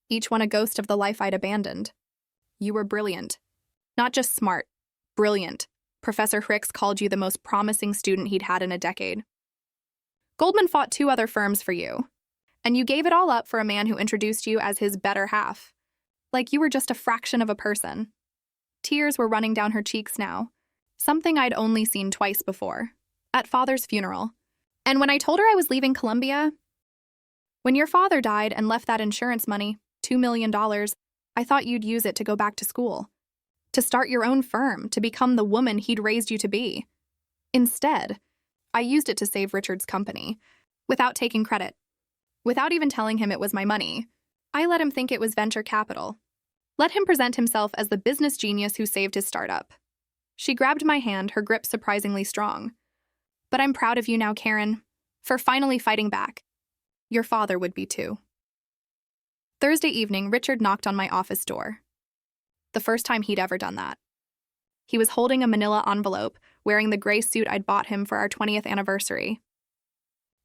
each one a ghost of the life I'd abandoned. "You were brilliant. Not just smart, brilliant. Professor Hicks called you the most promising student he'd had in a decade. Goldman fought 2 other firms for you, and you gave it all up for a man who introduced you as his better half. Like you were just a fraction of a person." Tears were running down her cheeks now, something I'd only seen twice before, at Father's funeral. And when I told her I was leaving Columbia, "When your father died and left that insurance money, $2 million, I thought you'd use it to go back to school, to start your own firm, to become the woman he'd raised you to be. Instead, I used it to save Richard's company, without taking credit, without even telling him it was my money. I let him think it was venture capital. Let him present himself as the business genius who saved his startup. She grabbed my hand, her grip surprisingly strong. But I'm proud of you now, Karen, for finally fighting back. Your father would be too. Thursday evening, Richard knocked on my office door. The first time he'd ever done that. He was holding a manila envelope, wearing the gray suit I'd bought him for our 20th anniversary.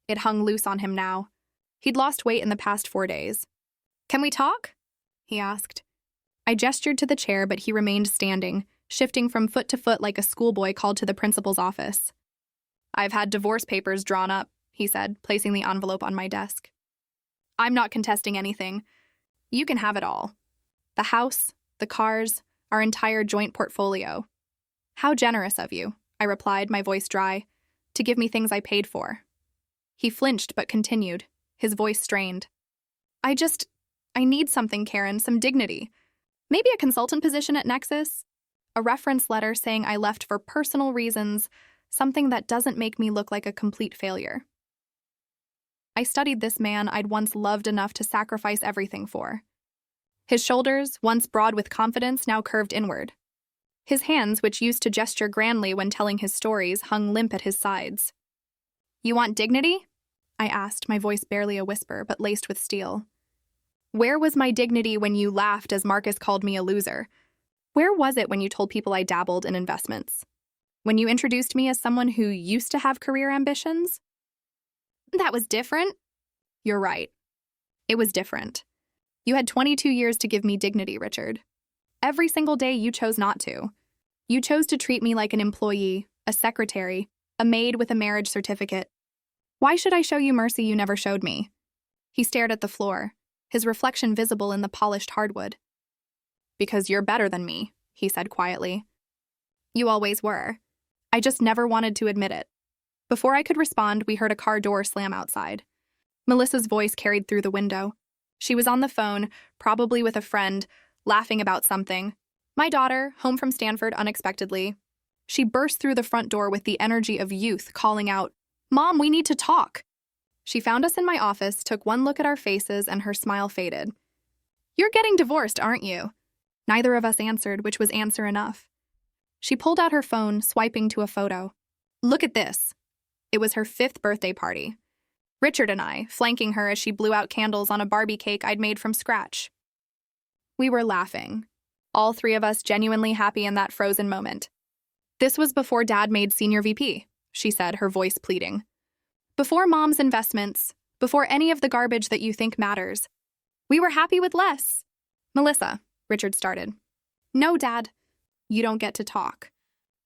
It hung loose on him now. He'd lost weight in the past 4 days. Can we talk? He asked. I gestured to the chair, but he remained standing, shifting from foot to foot like a schoolboy called to the principal's office. I've had divorce papers drawn up, he said, placing the envelope on my desk. I'm not contesting anything. You can have it all. The house, the cars, our entire joint portfolio. How generous of you, I replied, my voice dry, to give me things I paid for. He flinched but continued, his voice strained. I need something, Karen, some dignity. Maybe a consultant position at Nexus? A reference letter saying I left for personal reasons, something that doesn't make me look like a complete failure. I studied this man I'd once loved enough to sacrifice everything for. His shoulders, once broad with confidence, now curved inward. His hands, which used to gesture grandly when telling his stories, hung limp at his sides. You want dignity? I asked, my voice barely a whisper, but laced with steel. Where was my dignity when you laughed as Marcus called me a loser? Where was it when you told people I dabbled in investments? When you introduced me as someone who used to have career ambitions? That was different. You're right. It was different. You had 22 years to give me dignity, Richard. Every single day you chose not to. You chose to treat me like an employee, a secretary, a maid with a marriage certificate. Why should I show you mercy you never showed me? He stared at the floor, his reflection visible in the polished hardwood. Because you're better than me, he said quietly. You always were. I just never wanted to admit it. Before I could respond, we heard a car door slam outside. Melissa's voice carried through the window. She was on the phone, probably with a friend, laughing about something. My daughter, home from Stanford unexpectedly. She burst through the front door with the energy of youth, calling out, Mom, we need to talk. She found us in my office, took one look at our faces, and her smile faded. You're getting divorced, aren't you? Neither of us answered, which was answer enough. She pulled out her phone, swiping to a photo. Look at this. It was her 5th birthday party. Richard and I, flanking her as she blew out candles on a Barbie cake I'd made from scratch. We were laughing, all 3 of us genuinely happy in that frozen moment. This was before Dad made senior VP, she said, her voice pleading. Before Mom's investments, before any of the garbage that you think matters. We were happy with less. Melissa, Richard started. No, Dad. You don't get to talk.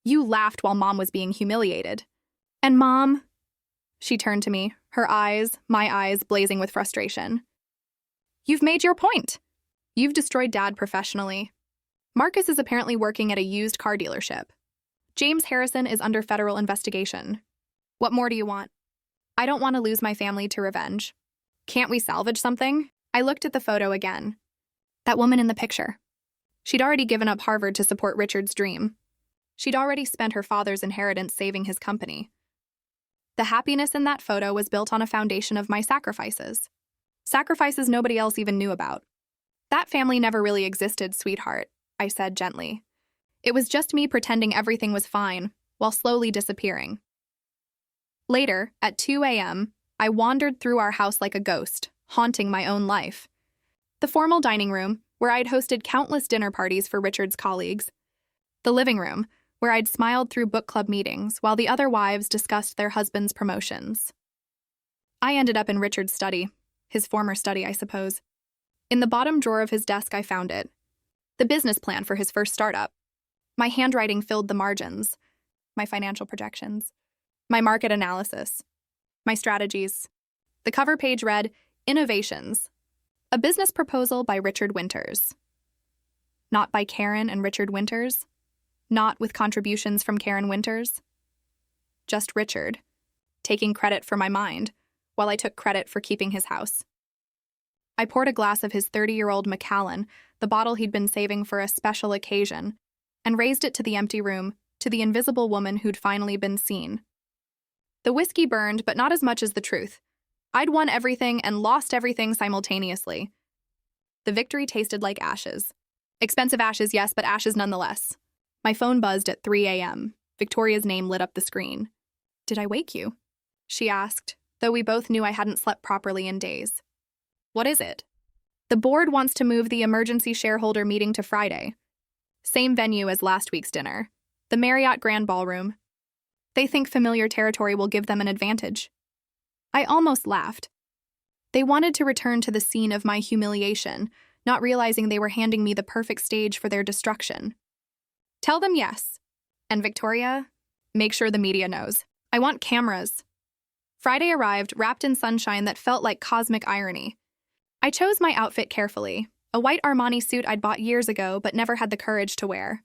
You laughed while Mom was being humiliated. And Mom, she turned to me, her eyes, my eyes, blazing with frustration. You've made your point. You've destroyed Dad professionally. Marcus is apparently working at a used car dealership. James Harrison is under federal investigation. What more do you want? I don't want to lose my family to revenge. Can't we salvage something? I looked at the photo again. That woman in the picture. She'd already given up Harvard to support Richard's dream. She'd already spent her father's inheritance saving his company. The happiness in that photo was built on a foundation of my sacrifices. Sacrifices nobody else even knew about. That family never really existed, sweetheart, I said gently. It was just me pretending everything was fine, while slowly disappearing. Later, at 2 a.m., I wandered through our house like a ghost, haunting my own life. The formal dining room, where I'd hosted countless dinner parties for Richard's colleagues. The living room, where I'd smiled through book club meetings while the other wives discussed their husbands' promotions. I ended up in Richard's study, his former study, I suppose. In the bottom drawer of his desk, I found it. The business plan for his first startup. My handwriting filled the margins, my financial projections, my market analysis, my strategies. The cover page read, Innovations, a business proposal by Richard Winters. Not by Karen and Richard Winters. Not with contributions from Karen Winters. Just Richard, taking credit for my mind, while I took credit for keeping his house. I poured a glass of his 30-year-old Macallan, the bottle he'd been saving for a special occasion, and raised it to the empty room, to the invisible woman who'd finally been seen. The whiskey burned, but not as much as the truth. I'd won everything and lost everything simultaneously. The victory tasted like ashes. Expensive ashes, yes, but ashes nonetheless. My phone buzzed at 3 a.m. Victoria's name lit up the screen. "Did I wake you?" she asked, though we both knew I hadn't slept properly in days. "What is it?" "The board wants to move the emergency shareholder meeting to Friday. Same venue as last week's dinner, the Marriott Grand Ballroom. They think familiar territory will give them an advantage." I almost laughed. They wanted to return to the scene of my humiliation, not realizing they were handing me the perfect stage for their destruction. "Tell them yes. And Victoria, make sure the media knows. I want cameras." Friday arrived, wrapped in sunshine that felt like cosmic irony. I chose my outfit carefully, a white Armani suit I'd bought years ago but never had the courage to wear.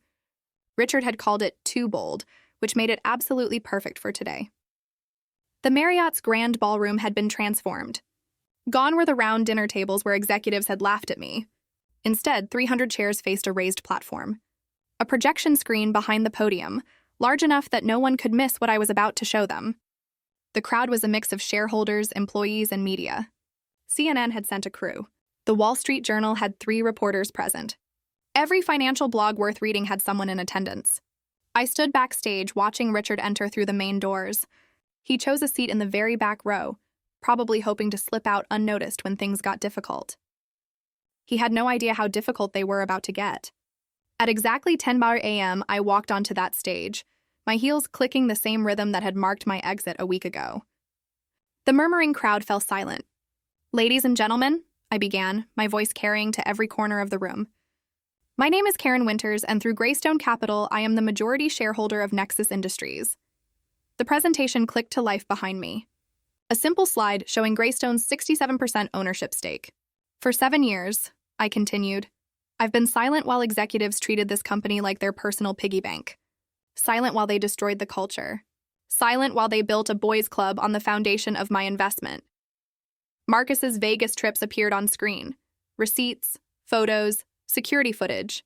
Richard had called it too bold, which made it absolutely perfect for today. The Marriott's grand ballroom had been transformed. Gone were the round dinner tables where executives had laughed at me. Instead, 300 chairs faced a raised platform. A projection screen behind the podium, large enough that no one could miss what I was about to show them. The crowd was a mix of shareholders, employees, and media. CNN had sent a crew. The Wall Street Journal had 3 reporters present. Every financial blog worth reading had someone in attendance. I stood backstage watching Richard enter through the main doors. He chose a seat in the very back row, probably hoping to slip out unnoticed when things got difficult. He had no idea how difficult they were about to get. At exactly 10 a.m., I walked onto that stage, my heels clicking the same rhythm that had marked my exit a week ago. The murmuring crowd fell silent. "Ladies and gentlemen," I began, my voice carrying to every corner of the room. "My name is Karen Winters, and through Greystone Capital, I am the majority shareholder of Nexus Industries." The presentation clicked to life behind me. A simple slide showing Greystone's 67% ownership stake. "For 7 years," I continued, "I've been silent while executives treated this company like their personal piggy bank. Silent while they destroyed the culture. Silent while they built a boys' club on the foundation of my investment." Marcus's Vegas trips appeared on screen. Receipts, photos, security footage.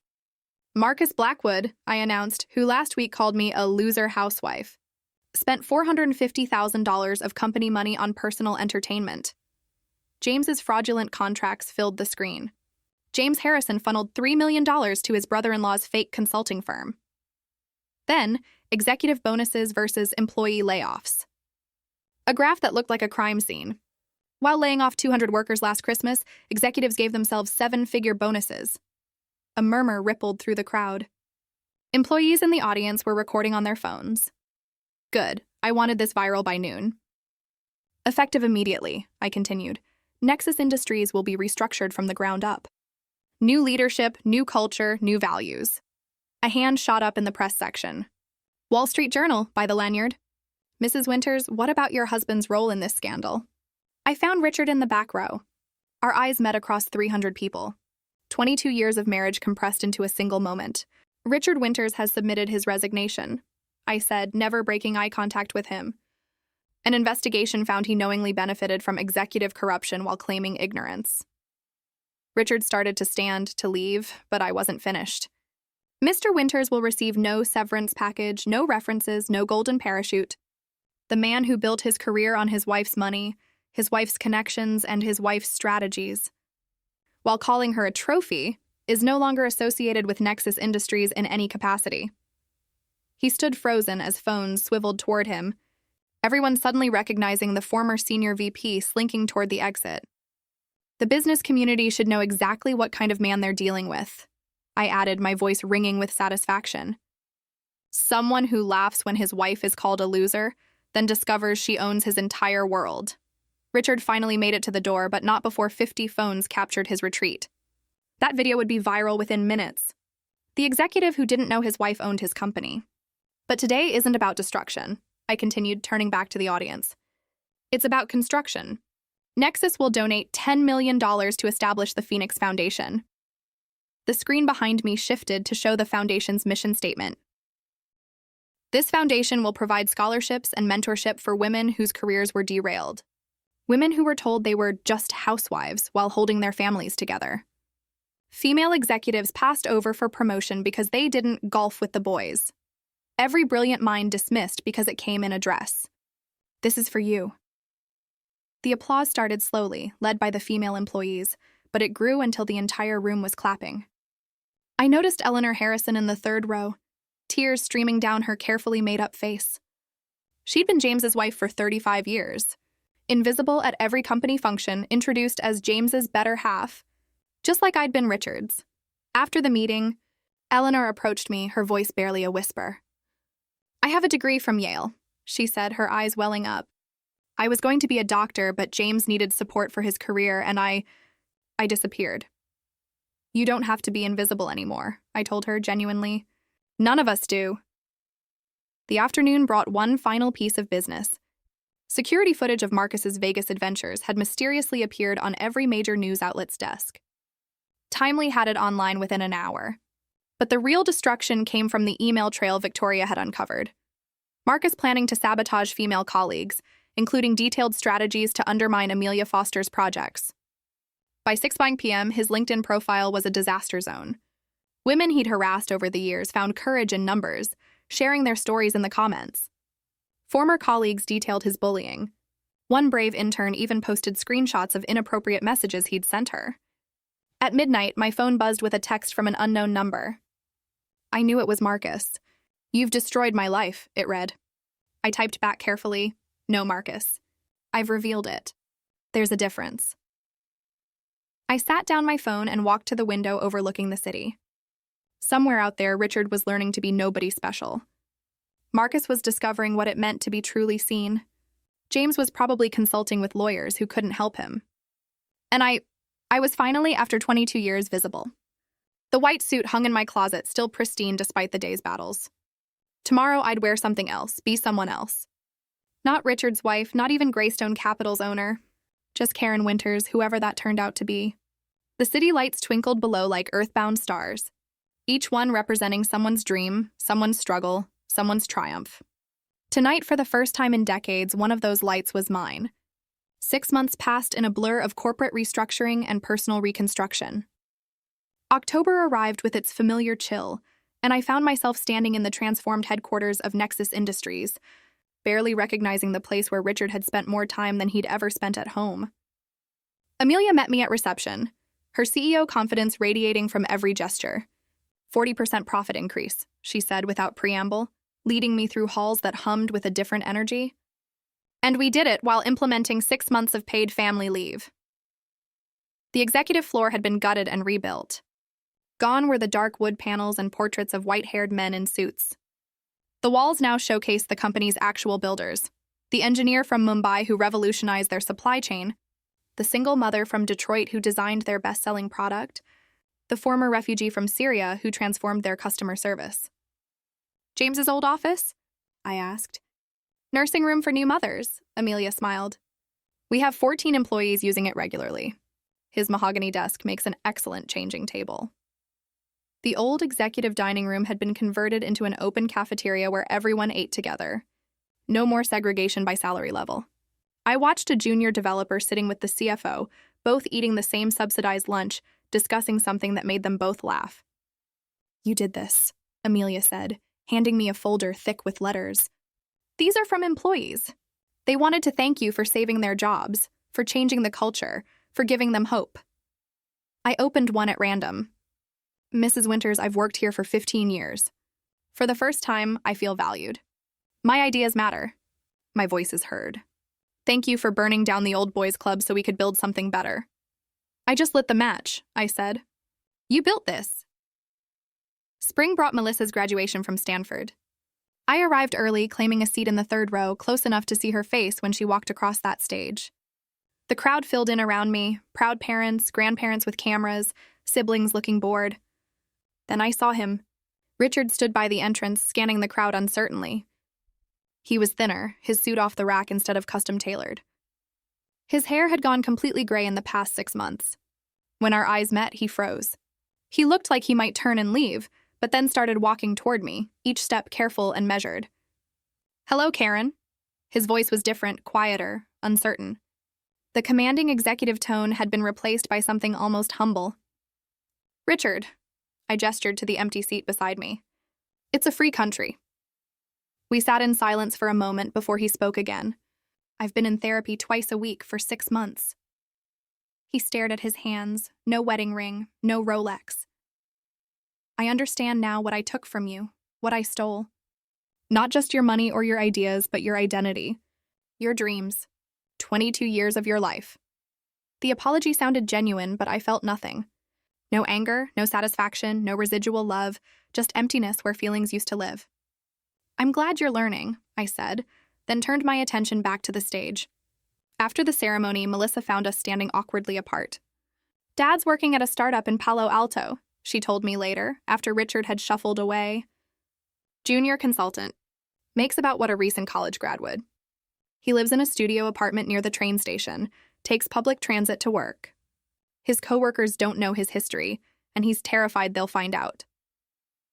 "Marcus Blackwood," I announced, who last week called me a loser housewife, spent $450,000 of company money on personal entertainment. James's fraudulent contracts filled the screen. James Harrison funneled $3 million to his brother-in-law's fake consulting firm. Then, executive bonuses versus employee layoffs. A graph that looked like a crime scene. While laying off 200 workers last Christmas, executives gave themselves 7-figure bonuses. A murmur rippled through the crowd. Employees in the audience were recording on their phones. Good, I wanted this viral by noon. "Effective immediately," I continued. "Nexus Industries will be restructured from the ground up. New leadership, new culture, new values." A hand shot up in the press section. "Wall Street Journal," by the lanyard. "Mrs. Winters, what about your husband's role in this scandal?" I found Richard in the back row. Our eyes met across 300 people. 22 years of marriage compressed into a single moment. "Richard Winters has submitted his resignation," I said, never breaking eye contact with him. "An investigation found he knowingly benefited from executive corruption while claiming ignorance." Richard started to stand, to leave, but I wasn't finished. "Mr. Winters will receive no severance package, no references, no golden parachute. The man who built his career on his wife's money, his wife's connections, and his wife's strategies, while calling her a trophy, is no longer associated with Nexus Industries in any capacity." He stood frozen as phones swiveled toward him, everyone suddenly recognizing the former senior VP slinking toward the exit. "The business community should know exactly what kind of man they're dealing with," I added, my voice ringing with satisfaction. "Someone who laughs when his wife is called a loser, then discovers she owns his entire world." Richard finally made it to the door, but not before 50 phones captured his retreat. That video would be viral within minutes. The executive who didn't know his wife owned his company. "But today isn't about destruction," I continued, turning back to the audience. "It's about construction. Nexus will donate $10 million to establish the Phoenix Foundation." The screen behind me shifted to show the foundation's mission statement. "This foundation will provide scholarships and mentorship for women whose careers were derailed. Women who were told they were just housewives while holding their families together. Female executives passed over for promotion because they didn't golf with the boys. Every brilliant mind dismissed because it came in a dress. This is for you." The applause started slowly, led by the female employees, but it grew until the entire room was clapping. I noticed Eleanor Harrison in the third row. tears streaming down her carefully made-up face. She'd been James's wife for 35 years, invisible at every company function, introduced as James's better half, just like I'd been Richard's. After the meeting, Eleanor approached me, her voice barely a whisper. "I have a degree from Yale," she said, her eyes welling up. "I was going to be a doctor, but James needed support for his career, and I disappeared." "You don't have to be invisible anymore," I told her genuinely. "None of us do." The afternoon brought one final piece of business. Security footage of Marcus's Vegas adventures had mysteriously appeared on every major news outlet's desk. Timely had it online within an hour. But the real destruction came from the email trail Victoria had uncovered. Marcus planning to sabotage female colleagues, including detailed strategies to undermine Amelia Foster's projects. By 6 p.m., his LinkedIn profile was a disaster zone. Women he'd harassed over the years found courage in numbers, sharing their stories in the comments. Former colleagues detailed his bullying. One brave intern even posted screenshots of inappropriate messages he'd sent her. At midnight, my phone buzzed with a text from an unknown number. I knew it was Marcus. "You've destroyed my life," it read. I typed back carefully, "No, Marcus. I've revealed it. There's a difference." I sat down my phone and walked to the window overlooking the city. Somewhere out there, Richard was learning to be nobody special. Marcus was discovering what it meant to be truly seen. James was probably consulting with lawyers who couldn't help him. And I was finally, after 22 years, visible. The white suit hung in my closet, still pristine despite the day's battles. Tomorrow I'd wear something else, be someone else. Not Richard's wife, not even Greystone Capital's owner. Just Karen Winters, whoever that turned out to be. The city lights twinkled below like earthbound stars, each one representing someone's dream, someone's struggle, someone's triumph. Tonight, for the first time in decades, one of those lights was mine. 6 months passed in a blur of corporate restructuring and personal reconstruction. October arrived with its familiar chill, and I found myself standing in the transformed headquarters of Nexus Industries, barely recognizing the place where Richard had spent more time than he'd ever spent at home. Amelia met me at reception, her CEO confidence radiating from every gesture. 40% profit increase, she said without preamble, leading me through halls that hummed with a different energy. And we did it while implementing 6 months of paid family leave. The executive floor had been gutted and rebuilt. Gone were the dark wood panels and portraits of white-haired men in suits. The walls now showcased the company's actual builders, the engineer from Mumbai who revolutionized their supply chain, the single mother from Detroit who designed their best-selling product, the former refugee from Syria who transformed their customer service. "James's old office?" I asked. "Nursing room for new mothers," Amelia smiled. "We have 14 employees using it regularly. His mahogany desk makes an excellent changing table." The old executive dining room had been converted into an open cafeteria where everyone ate together. No more segregation by salary level. I watched a junior developer sitting with the CFO, both eating the same subsidized lunch, discussing something that made them both laugh. "You did this," Amelia said, handing me a folder thick with letters. "These are from employees. They wanted to thank you for saving their jobs, for changing the culture, for giving them hope." I opened one at random. "Mrs. Winters, I've worked here for 15 years. For the first time, I feel valued. My ideas matter." My voice is heard. "Thank you for burning down the old boys' club so we could build something better." "I just lit the match," I said. "You built this." Spring brought Melissa's graduation from Stanford. I arrived early, claiming a seat in the third row, close enough to see her face when she walked across that stage. The crowd filled in around me, proud parents, grandparents with cameras, siblings looking bored. Then I saw him. Richard stood by the entrance, scanning the crowd uncertainly. He was thinner, his suit off the rack instead of custom-tailored. His hair had gone completely gray in the past 6 months. When our eyes met, he froze. He looked like he might turn and leave, but then started walking toward me, each step careful and measured. "Hello, Karen." His voice was different, quieter, uncertain. The commanding executive tone had been replaced by something almost humble. "Richard." I gestured to the empty seat beside me. "It's a free country." We sat in silence for a moment before he spoke again. "I've been in therapy twice a week for 6 months." He stared at his hands, no wedding ring, no Rolex. "I understand now what I took from you," What I stole. Not just your money or your ideas, but your identity. Your dreams. 22 years of your life. The apology sounded genuine, but I felt nothing. No anger, no satisfaction, no residual love, just emptiness where feelings used to live. I'm glad you're learning, I said, then turned my attention back to the stage. After the ceremony, Melissa found us standing awkwardly apart. Dad's working at a startup in Palo Alto, she told me later, after Richard had shuffled away. Junior consultant. Makes about what a recent college grad would. He lives in a studio apartment near the train station, takes public transit to work. His coworkers don't know his history, and he's terrified they'll find out.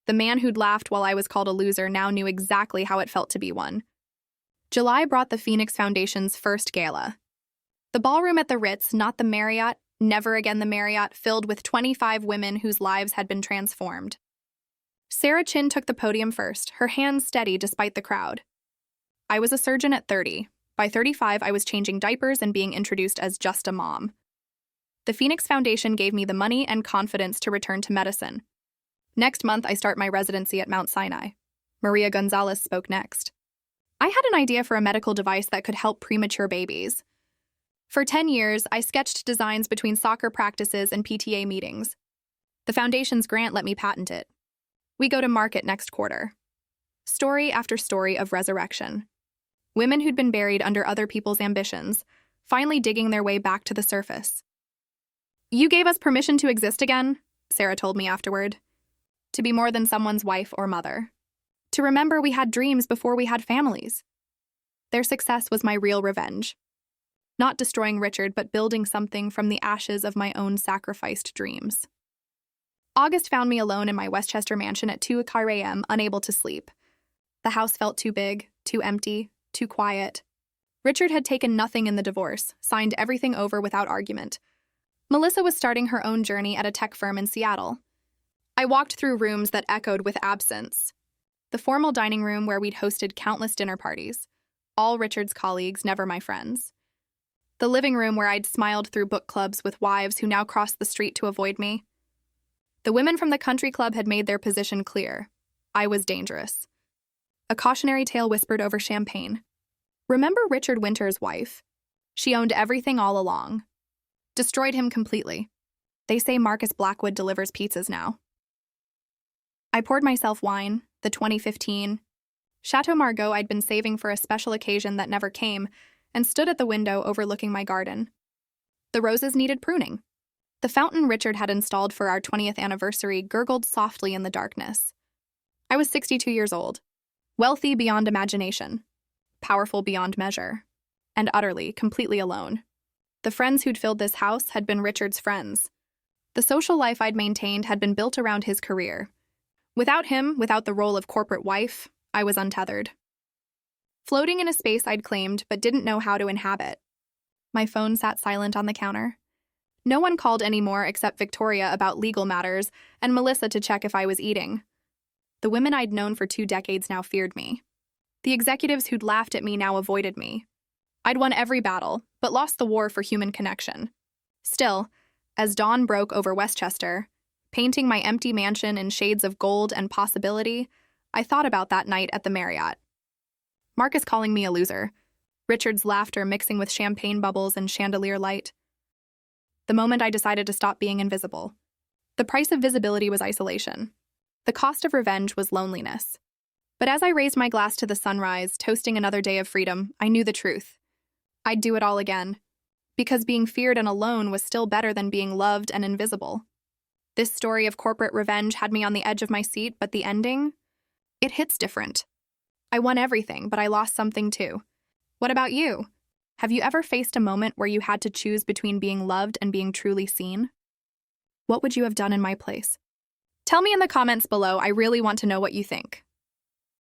The man who'd laughed while I was called a loser now knew exactly how it felt to be one. July brought the Phoenix Foundation's first gala. The ballroom at the Ritz, not the Marriott, never again the Marriott, filled with 25 women whose lives had been transformed. Sarah Chin took the podium first, her hands steady despite the crowd. I was a surgeon at 30. By 35, I was changing diapers and being introduced as just a mom. The Phoenix Foundation gave me the money and confidence to return to medicine. Next month, I start my residency at Mount Sinai. Maria Gonzalez spoke next. I had an idea for a medical device that could help premature babies. For 10 years, I sketched designs between soccer practices and PTA meetings. The Foundation's grant let me patent it. We go to market next quarter. Story after story of resurrection. Women who'd been buried under other people's ambitions, finally digging their way back to the surface. You gave us permission to exist again, Sarah told me afterward. To be more than someone's wife or mother. To remember we had dreams before we had families. Their success was my real revenge. Not destroying Richard, but building something from the ashes of my own sacrificed dreams. August found me alone in my Westchester mansion at 2 a.m., unable to sleep. The house felt too big, too empty, too quiet. Richard had taken nothing in the divorce, signed everything over without argument. Melissa was starting her own journey at a tech firm in Seattle. I walked through rooms that echoed with absence. The formal dining room where we'd hosted countless dinner parties. All Richard's colleagues, never my friends. The living room where I'd smiled through book clubs with wives who now crossed the street to avoid me. The women from the country club had made their position clear. I was dangerous. A cautionary tale whispered over champagne. Remember Richard Winter's wife? She owned everything all along. Destroyed him completely. They say Marcus Blackwood delivers pizzas now. I poured myself wine, the 2015 Chateau Margaux I'd been saving for a special occasion that never came, and stood at the window overlooking my garden. The roses needed pruning. The fountain Richard had installed for our 20th anniversary gurgled softly in the darkness. I was 62 years old, wealthy beyond imagination, powerful beyond measure, and utterly, completely alone. The friends who'd filled this house had been Richard's friends. The social life I'd maintained had been built around his career. Without him, without the role of corporate wife, I was untethered. Floating in a space I'd claimed but didn't know how to inhabit. My phone sat silent on the counter. No one called anymore except Victoria about legal matters and Melissa to check if I was eating. The women I'd known for 2 decades now feared me. The executives who'd laughed at me now avoided me. I'd won every battle, but lost the war for human connection. Still, as dawn broke over Westchester, painting my empty mansion in shades of gold and possibility, I thought about that night at the Marriott. Marcus calling me a loser, Richard's laughter mixing with champagne bubbles and chandelier light. The moment I decided to stop being invisible. The price of visibility was isolation. The cost of revenge was loneliness. But as I raised my glass to the sunrise, toasting another day of freedom, I knew the truth. I'd do it all again. Because being feared and alone was still better than being loved and invisible. This story of corporate revenge had me on the edge of my seat, but the ending? It hits different. I won everything, but I lost something too. What about you? Have you ever faced a moment where you had to choose between being loved and being truly seen? What would you have done in my place? Tell me in the comments below. I really want to know what you think.